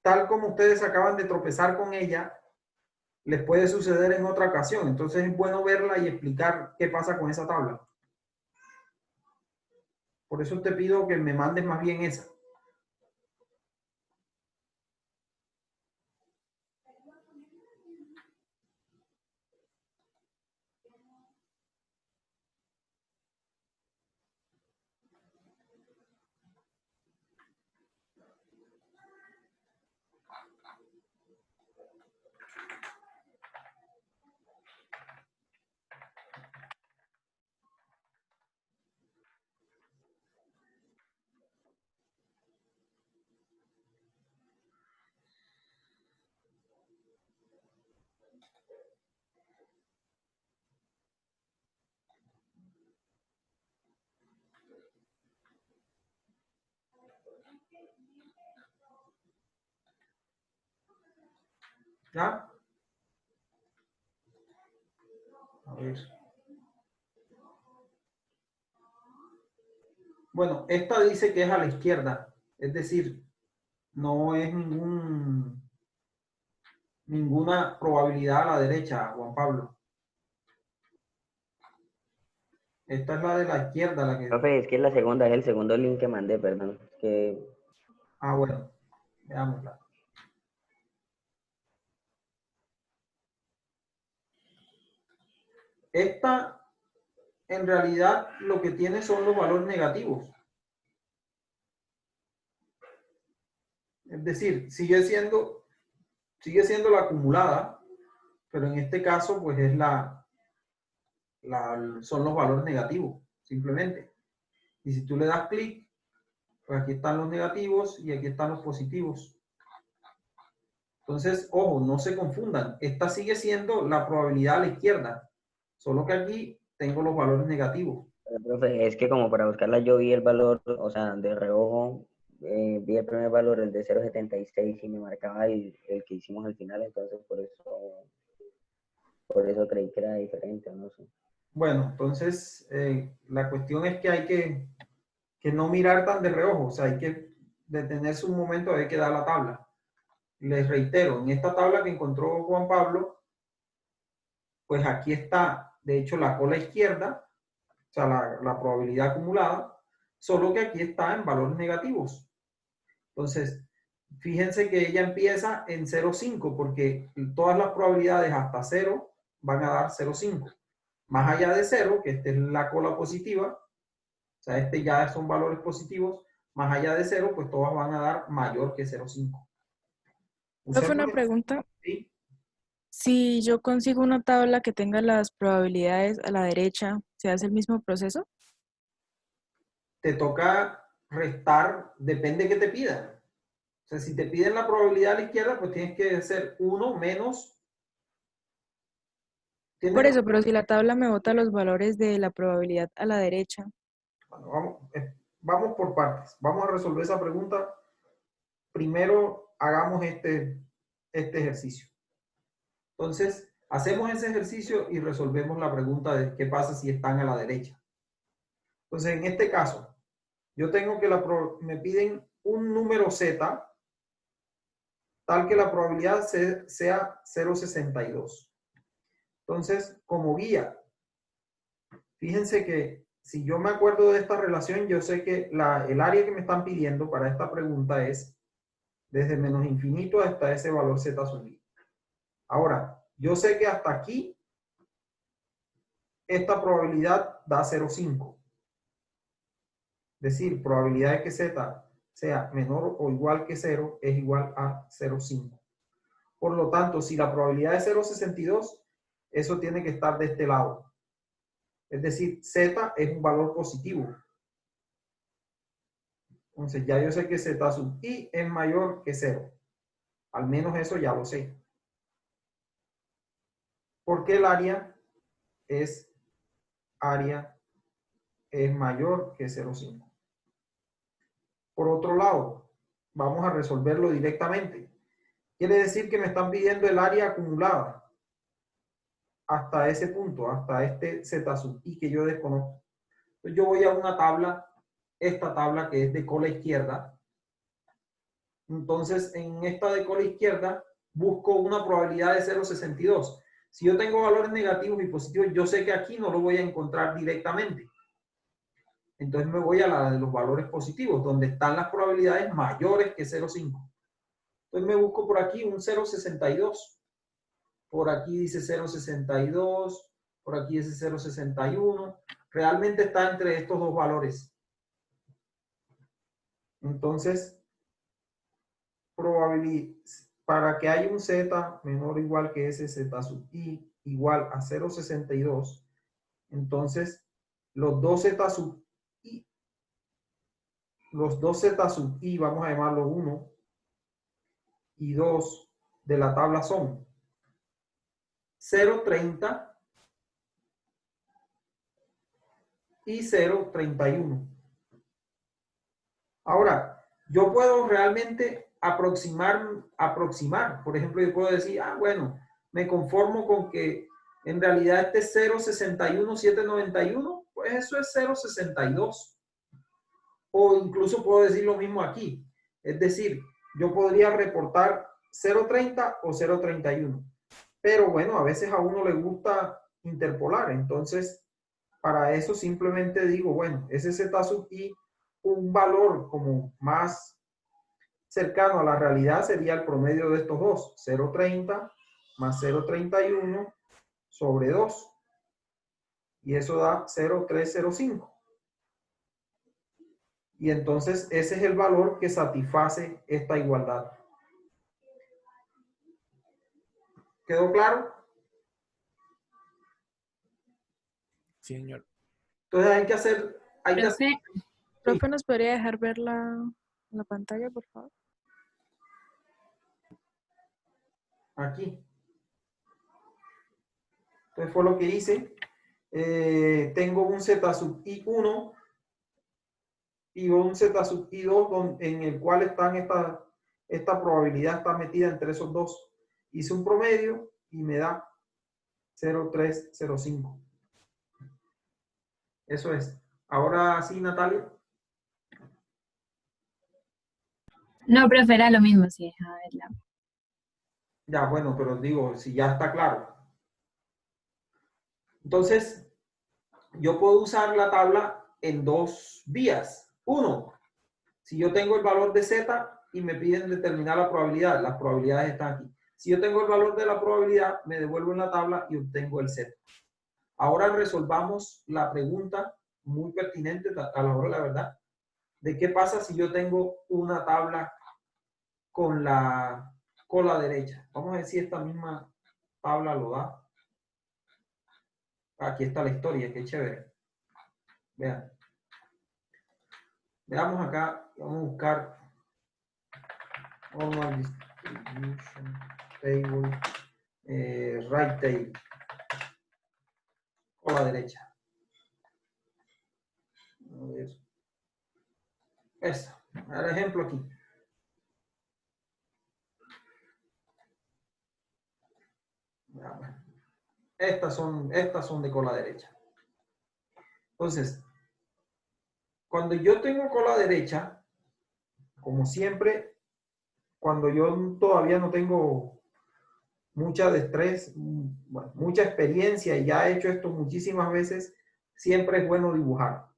tal como ustedes acaban de tropezar con ella, les puede suceder en otra ocasión. Entonces es bueno verla y explicar qué pasa con esa tabla. Por eso te pido que me mandes más bien esa. ¿Ya? A ver. Bueno, esta dice que es a la izquierda, es decir, no es ninguna probabilidad a la derecha, Juan Pablo. Esta es la de la izquierda, la que... Profe, es que la segunda es el segundo link que mandé, perdón. Es que... Ah, bueno, veámosla. Esta, en realidad, lo que tiene son los valores negativos. Es decir, sigue siendo la acumulada, pero en este caso, pues es son los valores negativos, simplemente. Y si tú le das clic, pues aquí están los negativos y aquí están los positivos. Entonces, ojo, no se confundan. Esta sigue siendo la probabilidad a la izquierda, solo que aquí tengo los valores negativos. Pero, profe, es que como para buscarla yo vi el valor, o sea, de reojo, vi el primer valor, el de 0.76 y me marcaba el que hicimos al final, entonces por eso creí que era diferente, no sé. Bueno, entonces la cuestión es que hay que no mirar tan de reojo, o sea, hay que detenerse un momento, hay que dar la tabla. Les reitero, en esta tabla que encontró Juan Pablo, pues aquí está, de hecho, la cola izquierda, o sea, la probabilidad acumulada, solo que aquí está en valores negativos. Entonces, fíjense que ella empieza en 0,5 porque todas las probabilidades hasta 0 van a dar 0,5. Más allá de 0, que esta es la cola positiva, o sea, este ya son valores positivos, más allá de 0, pues todas van a dar mayor que 0,5. Profe, una pregunta. ¿Sí? Si yo consigo una tabla que tenga las probabilidades a la derecha, ¿se hace el mismo proceso? Te toca restar, depende que te pidan. O sea, si te piden la probabilidad a la izquierda, pues tienes que hacer 1 menos. Por eso, pero si la tabla me bota los valores de la probabilidad a la derecha. Bueno, vamos por partes. Vamos a resolver esa pregunta. Primero, hagamos este ejercicio. Entonces, hacemos ese ejercicio y resolvemos la pregunta de qué pasa si están a la derecha. Entonces, en este caso, yo tengo que me piden un número Z tal que la probabilidad sea 0,62. Entonces, como guía, fíjense que si yo me acuerdo de esta relación, yo sé que el área que me están pidiendo para esta pregunta es desde menos infinito hasta ese valor Z sub i. Ahora, yo sé que hasta aquí esta probabilidad da 0,5. Es decir, probabilidad de que Z sea menor o igual que 0 es igual a 0,5. Por lo tanto, si la probabilidad es 0,62, eso tiene que estar de este lado. Es decir, Z es un valor positivo. Entonces ya yo sé que Z sub I es mayor que 0. Al menos eso ya lo sé. Porque el área es mayor que 0,5. Por otro lado, vamos a resolverlo directamente. Quiere decir que me están pidiendo el área acumulada hasta ese punto, hasta este Z sub I que yo desconozco. Entonces yo voy a una tabla, esta tabla que es de cola izquierda. Entonces en esta de cola izquierda busco una probabilidad de 0,62. Si yo tengo valores negativos y positivos, yo sé que aquí no lo voy a encontrar directamente. Entonces me voy a la de los valores positivos, donde están las probabilidades mayores que 0,5. Entonces me busco por aquí un 0,62. Por aquí dice 0,62. Por aquí dice 0,61. Realmente está entre estos dos valores. Entonces, para que haya un Z menor o igual que ese Z sub I igual a 0,62, entonces los dos Z sub I, vamos a llamarlo 1 y 2 de la tabla son 0,30 y 0,31. Ahora, yo puedo realmente aproximar. Por ejemplo, yo puedo decir, bueno, me conformo con que en realidad este 0,61791, pues eso es 0,62. O incluso puedo decir lo mismo aquí. Es decir, yo podría reportar 0,30 o 0,31. Pero bueno, a veces a uno le gusta interpolar. Entonces, para eso simplemente digo, bueno, ese Z sub I, un valor como más cercano a la realidad sería el promedio de estos dos. 0,30 más 0,31 sobre 2. Y eso da 0,305. Y entonces ese es el valor que satisface esta igualdad. ¿Quedó claro? Sí, señor. Entonces hay que hacer... Profe, ¿nos podría dejar ver la pantalla, por favor? Aquí. Entonces fue lo que hice. Tengo un Z sub I1 y un Z sub I2 en el cual están esta probabilidad está metida entre esos dos. Hice un promedio y me da 0,305. Eso es. Ahora sí, Natalia. No, profe, era lo mismo, sí, a verla. Ya, bueno, pero digo, si ya está claro. Entonces, yo puedo usar la tabla en dos vías. Uno, si yo tengo el valor de Z y me piden determinar la probabilidad, las probabilidades están aquí. Si yo tengo el valor de la probabilidad, me devuelvo en la tabla y obtengo el Z. Ahora resolvamos la pregunta muy pertinente a la hora de la verdad, de qué pasa si yo tengo una tabla con la cola derecha. Vamos a ver si esta misma tabla lo da. Aquí está la historia, qué chévere. Vean. Veamos acá, vamos a buscar normal distribution table, right table, cola derecha. A ver. Eso, el ejemplo aquí. Estas son de cola derecha. Entonces, cuando yo tengo cola derecha, como siempre, cuando yo todavía no tengo mucha destreza, bueno, mucha experiencia y ya he hecho esto muchísimas veces, siempre es bueno dibujar.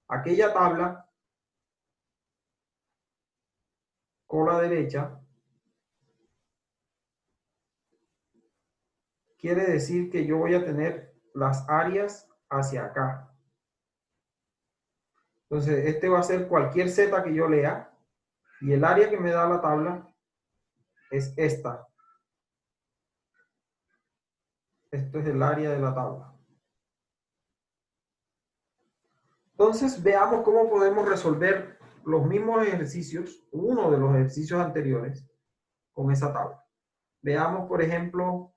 Aquella tabla, cola derecha, quiere decir que yo voy a tener las áreas hacia acá. Entonces, este va a ser cualquier Z que yo lea y el área que me da la tabla es esta. Esto es el área de la tabla. Entonces, veamos cómo podemos resolver los mismos ejercicios, uno de los ejercicios anteriores, con esa tabla. Veamos, por ejemplo,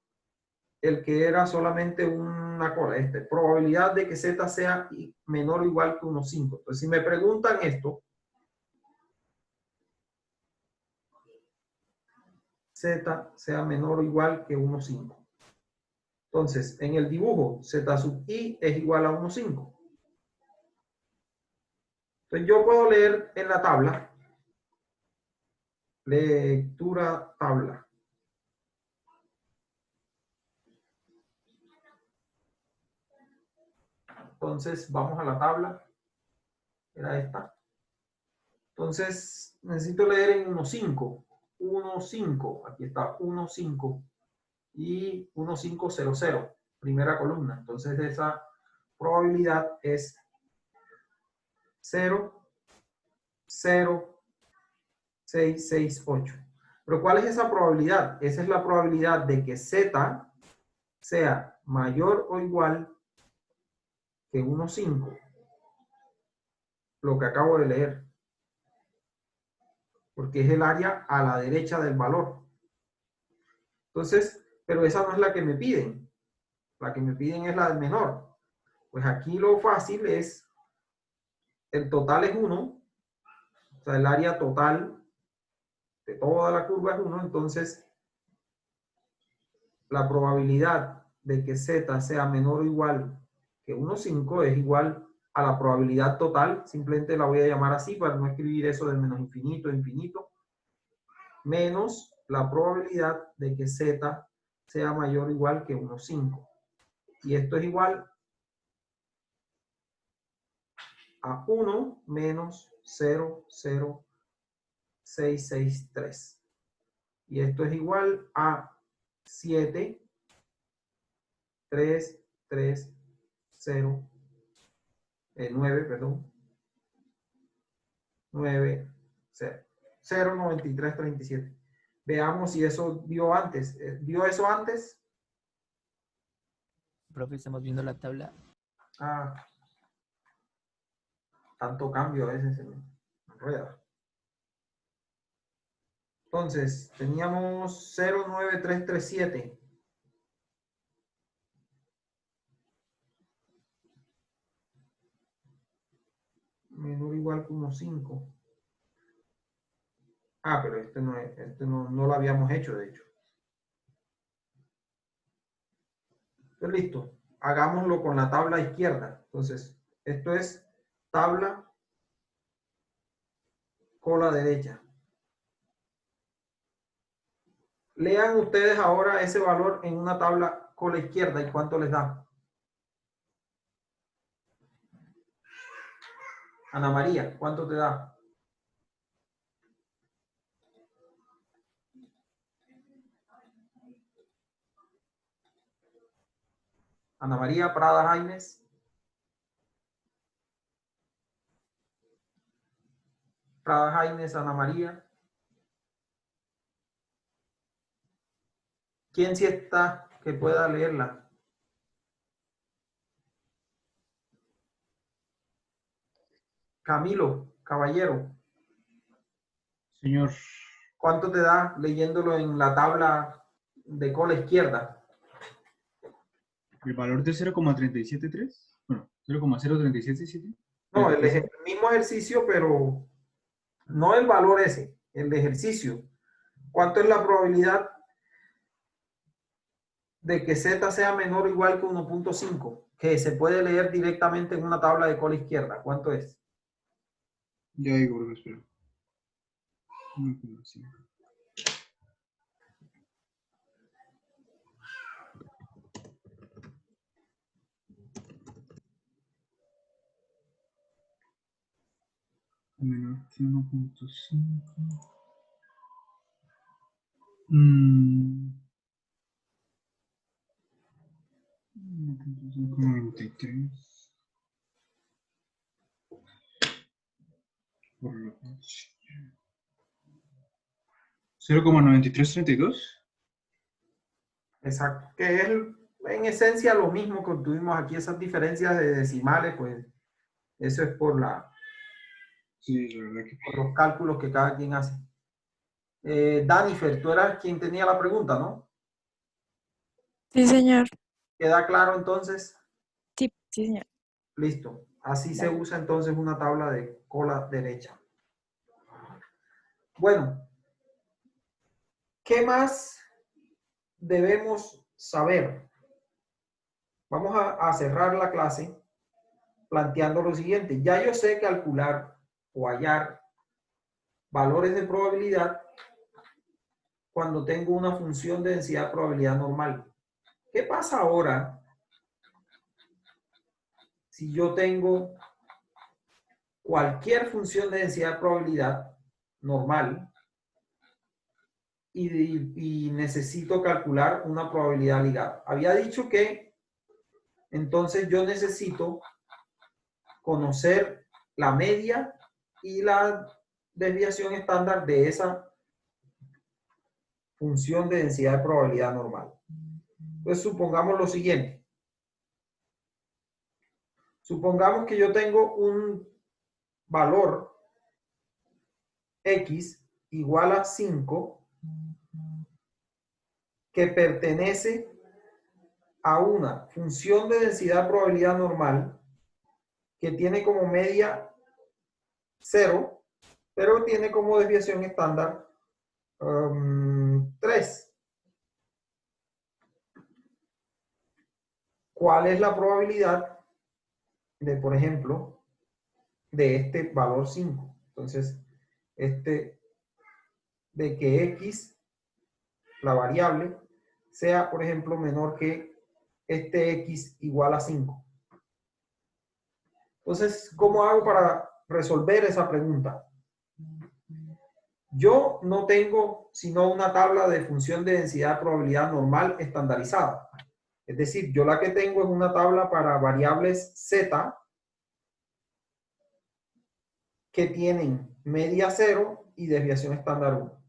el que era solamente una cosa, probabilidad de que z sea menor o igual que 1,5. Entonces, si me preguntan esto, z sea menor o igual que 1,5. Entonces, en el dibujo, z sub i es igual a 1,5. Entonces, yo puedo leer en la tabla, lectura tabla. Entonces, vamos a la tabla. Era esta. Entonces, necesito leer en 1,5. 1,5. Aquí está 1,5. Y 1,500. Primera columna. Entonces, esa probabilidad es 0,0668. Pero ¿cuál es esa probabilidad? Esa es la probabilidad de que z sea mayor o igual que 1,5. Lo que acabo de leer. Porque es el área a la derecha del valor. Entonces, pero esa no es la que me piden. La que me piden es la del menor. Pues aquí lo fácil es, el total es 1. O sea, el área total de toda la curva es 1. Entonces, la probabilidad de que z sea menor o igual que 1,5 es igual a la probabilidad total. Simplemente la voy a llamar así para no escribir eso del menos infinito a infinito. Menos la probabilidad de que z sea mayor o igual que 1,5. Y esto es igual a 1 menos 0,0663. Y esto es igual a 0,9337. Veamos si eso dio antes. ¿Dio eso antes? Profe, estamos viendo la tabla. Ah, tanto cambio a veces se me enreda. Entonces, teníamos 0,9337. Menor o igual que 1,5. Ah, pero este no lo habíamos hecho, de hecho. Entonces, listo. Hagámoslo con la tabla izquierda. Entonces, esto es tabla cola derecha. Lean ustedes ahora ese valor en una tabla cola izquierda y cuánto les da. Ana María, ¿cuánto te da? Ana María Prada Jaimes. Prada Jaimes, Ana María. ¿Quién sí está que pueda leerla? Camilo, caballero. Señor, ¿Cuánto te da leyéndolo en la tabla de cola izquierda? el valor de 0,373, bueno, 0,0377. No, el mismo ejercicio, pero no el valor ese, el ejercicio. ¿Cuánto es la probabilidad de que z sea menor o igual que 1,5? Que se puede leer directamente en una tabla de cola izquierda. ¿Cuánto es? Ya digo, porque espera. 1,5. Menor que 1,5. 1,593. Por lo tanto, 0,9332. Exacto. Que es en esencia lo mismo que tuvimos aquí, esas diferencias de decimales, pues eso es por la Sí, la verdad que... Con los cálculos que cada quien hace. Danifer, tú eras quien tenía la pregunta, ¿no? Sí, señor. ¿Queda claro entonces? Sí, sí, señor. Listo. Así se Dale. usa entonces una tabla de cola derecha. Bueno, ¿qué más debemos saber? Vamos a cerrar la clase planteando lo siguiente. Ya yo sé calcular o hallar valores de probabilidad cuando tengo una función de densidad de probabilidad normal. ¿Qué pasa ahora si yo tengo cualquier función de densidad de probabilidad normal y necesito calcular una probabilidad ligada? Había dicho que entonces yo necesito conocer la media y la desviación estándar de esa función de densidad de probabilidad normal. Entonces supongamos lo siguiente. Supongamos que yo tengo un valor X igual a 5 que pertenece a una función de densidad de probabilidad normal que tiene como media 0, pero tiene como desviación estándar 3. ¿Cuál es la probabilidad de, por ejemplo, de este valor 5? Entonces, de que X, la variable, sea, por ejemplo, menor que este X igual a 5. Entonces, ¿cómo hago para resolver esa pregunta? Yo no tengo sino una tabla de función de densidad de probabilidad normal estandarizada. Es decir, yo la que tengo es una tabla para variables Z que tienen media 0 y desviación estándar 1.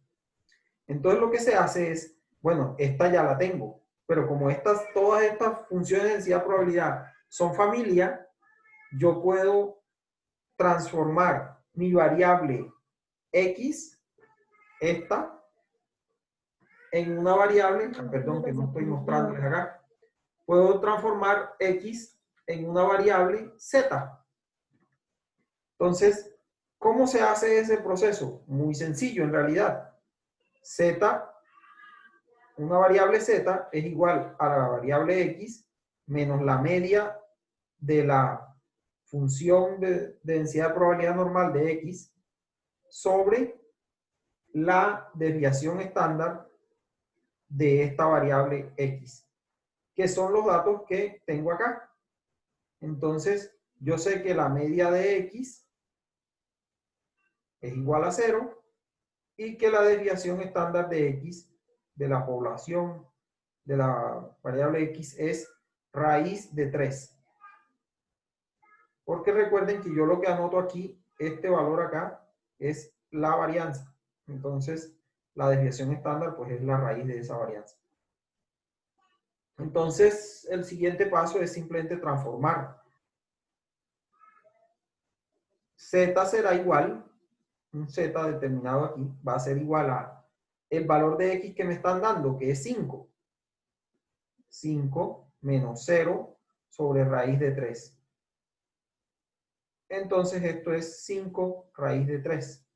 Entonces lo que se hace es, bueno, esta ya la tengo, pero como todas estas funciones de densidad de probabilidad son familia, yo puedo transformar mi variable X, esta, en una variable, perdón que no estoy mostrándoles acá, puedo transformar X en una variable Z. Entonces, ¿cómo se hace ese proceso? Muy sencillo en realidad. Z, una variable Z es igual a la variable X menos la media de la función de densidad de probabilidad normal de X sobre la desviación estándar de esta variable X, que son los datos que tengo acá. Entonces, yo sé que la media de X es igual a 0 y que la desviación estándar de X de la población de la variable X es raíz de 3. Porque recuerden que yo lo que anoto aquí, este valor acá, es la varianza. Entonces, la desviación estándar pues es la raíz de esa varianza. Entonces, el siguiente paso es simplemente transformar. Z será igual, un Z determinado aquí, va a ser igual a el valor de X que me están dando, que es 5. 5 menos 0 sobre raíz de 3. Entonces esto es 5 raíz de 3.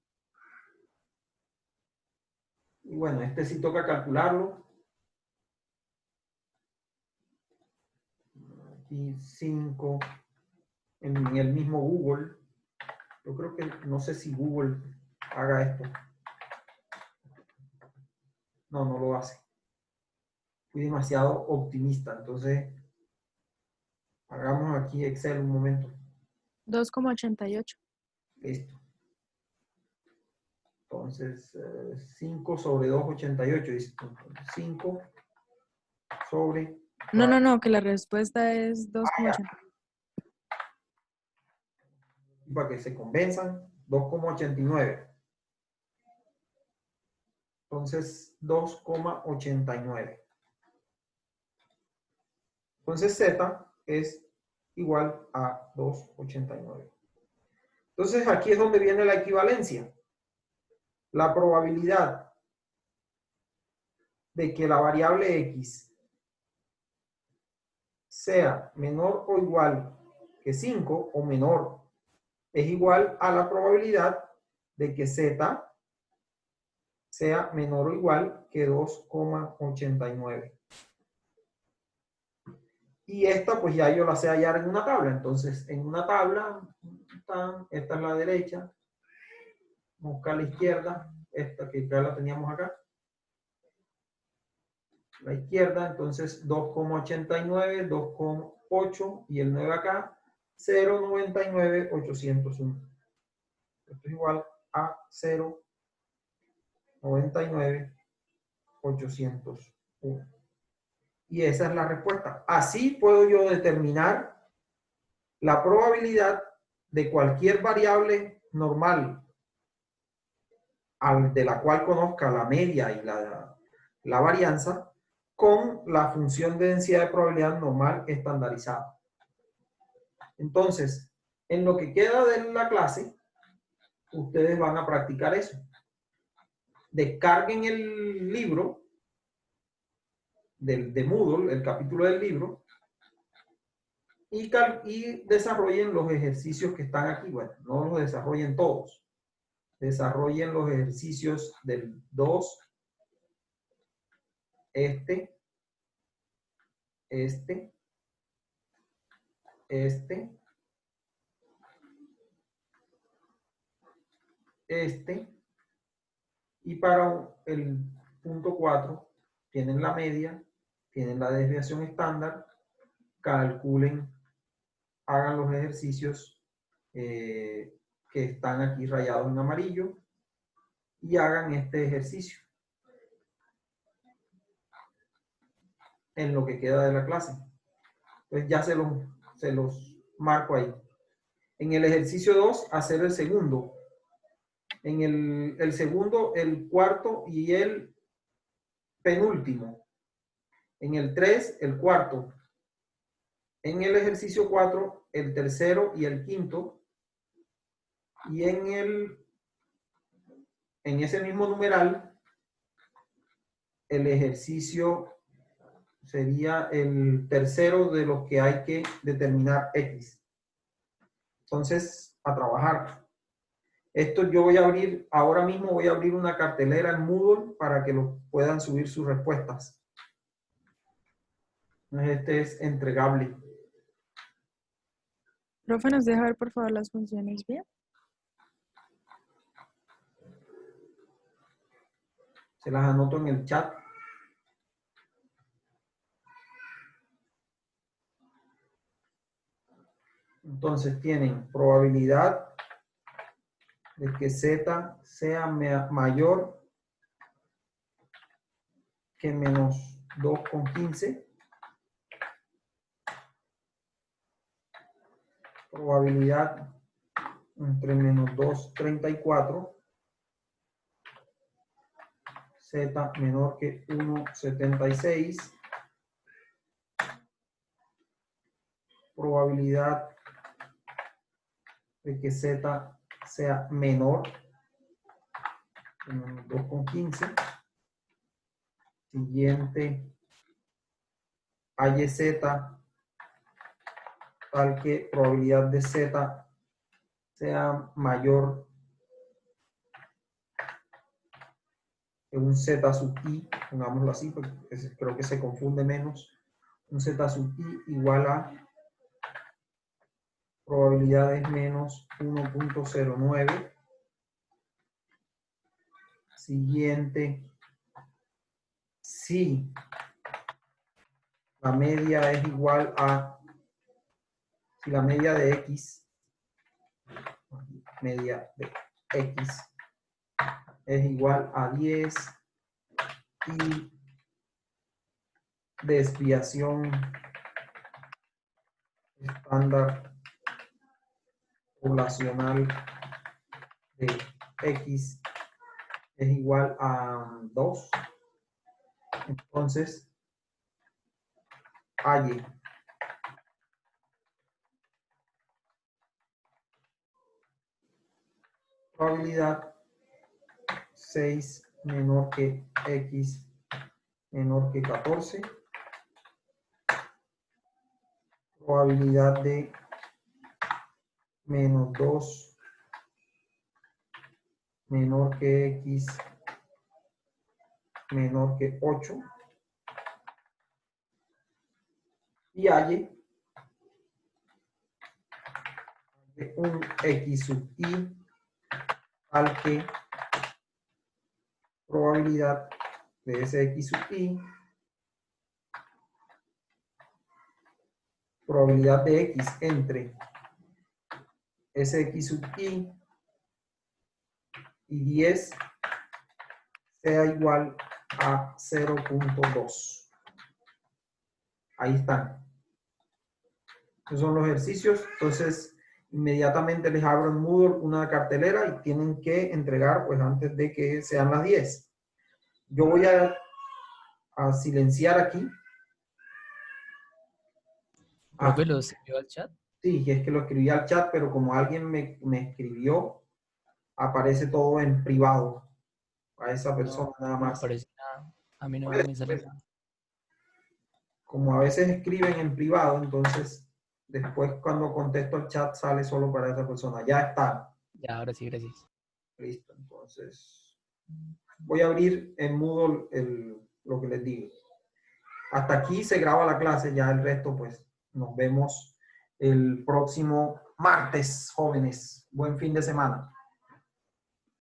Y bueno, este sí toca calcularlo. Aquí 5 en el mismo Google. Yo creo que no sé si Google haga esto. No, no lo hace. Fui demasiado optimista. Entonces, hagamos aquí Excel un momento. 2,88. Listo. Entonces, 5 sobre 2,88. Dice 5 sobre... No, que la respuesta es 2,88. Para que se convenzan, 2,89. Entonces, 2,89. Entonces, Z es igual a 2,89. Entonces aquí es donde viene la equivalencia. La probabilidad de que la variable x sea menor o igual que 5 o menor es igual a la probabilidad de que z sea menor o igual que 2,89. Y esta pues ya yo la sé hallar en una tabla. Entonces en una tabla, esta es la derecha, buscar la izquierda, esta que ya la teníamos acá. La izquierda, entonces 2,89, 2,8 y el 9 acá, 0,99801. Esto es igual a 0,99801. Y esa es la respuesta. Así puedo yo determinar la probabilidad de cualquier variable normal de la cual conozca la media y la varianza con la función de densidad de probabilidad normal estandarizada. Entonces, en lo que queda de la clase, ustedes van a practicar eso. Descarguen el libro de Moodle, el capítulo del libro, y desarrollen los ejercicios que están aquí. Bueno, no los desarrollen todos. Desarrollen los ejercicios del 2, este, y para el punto 4 tienen la media, tienen la desviación estándar, calculen, hagan los ejercicios que están aquí rayados en amarillo y hagan este ejercicio en lo que queda de la clase. Entonces ya se los marco ahí. En el ejercicio 2, hacer el segundo. En el segundo, el cuarto y el penúltimo. En el 3, el cuarto. En el ejercicio 4, el tercero y el quinto. Y en ese mismo numeral, el ejercicio sería el tercero de los que hay que determinar X. Entonces, a trabajar. Esto yo voy a abrir, ahora mismo voy a abrir una cartelera en Moodle para que puedan subir sus respuestas. Este es entregable. Profe, ¿nos deja ver por favor las funciones bien? Se las anoto en el chat. Entonces tienen probabilidad de que Z sea mayor que menos 2,15. Probabilidad entre menos 2,34. Z menor que 1,76. Probabilidad de que Z sea menor que menos 2,15. Siguiente, AYZ, tal que probabilidad de Z sea mayor que un Z sub I, pongámoslo así, porque creo que se confunde menos. Un Z sub I igual a probabilidades menos 1,09. Siguiente, si la media es igual a, si la media de X, es igual a 10 y desviación estándar poblacional de X es igual a 2, entonces AY probabilidad 6 menor que x menor que 14, probabilidad de menos 2 menor que x menor que 8, y hay un x sub i al que probabilidad de ese x sub i, probabilidad de x entre ese x sub i y 10 sea igual a 0.2. Ahí están. Esos son los ejercicios. Entonces, inmediatamente les abro en Moodle una cartelera y tienen que entregar pues antes de que sean las 10. Yo voy a silenciar aquí. ¿Profe, lo escribió al chat? Sí, es que lo escribí al chat, pero como alguien me escribió, aparece todo en privado. A esa persona nada No me más. aparece nada. A mí no Pues, me sale nada. como a veces escriben en privado, entonces después cuando contesto el chat sale solo para esa persona. Ya está. Ya, ahora sí, gracias. Listo. Entonces voy a abrir en Moodle lo que les digo. Hasta aquí se graba la clase, ya el resto pues nos vemos el próximo martes, jóvenes. Buen fin de semana.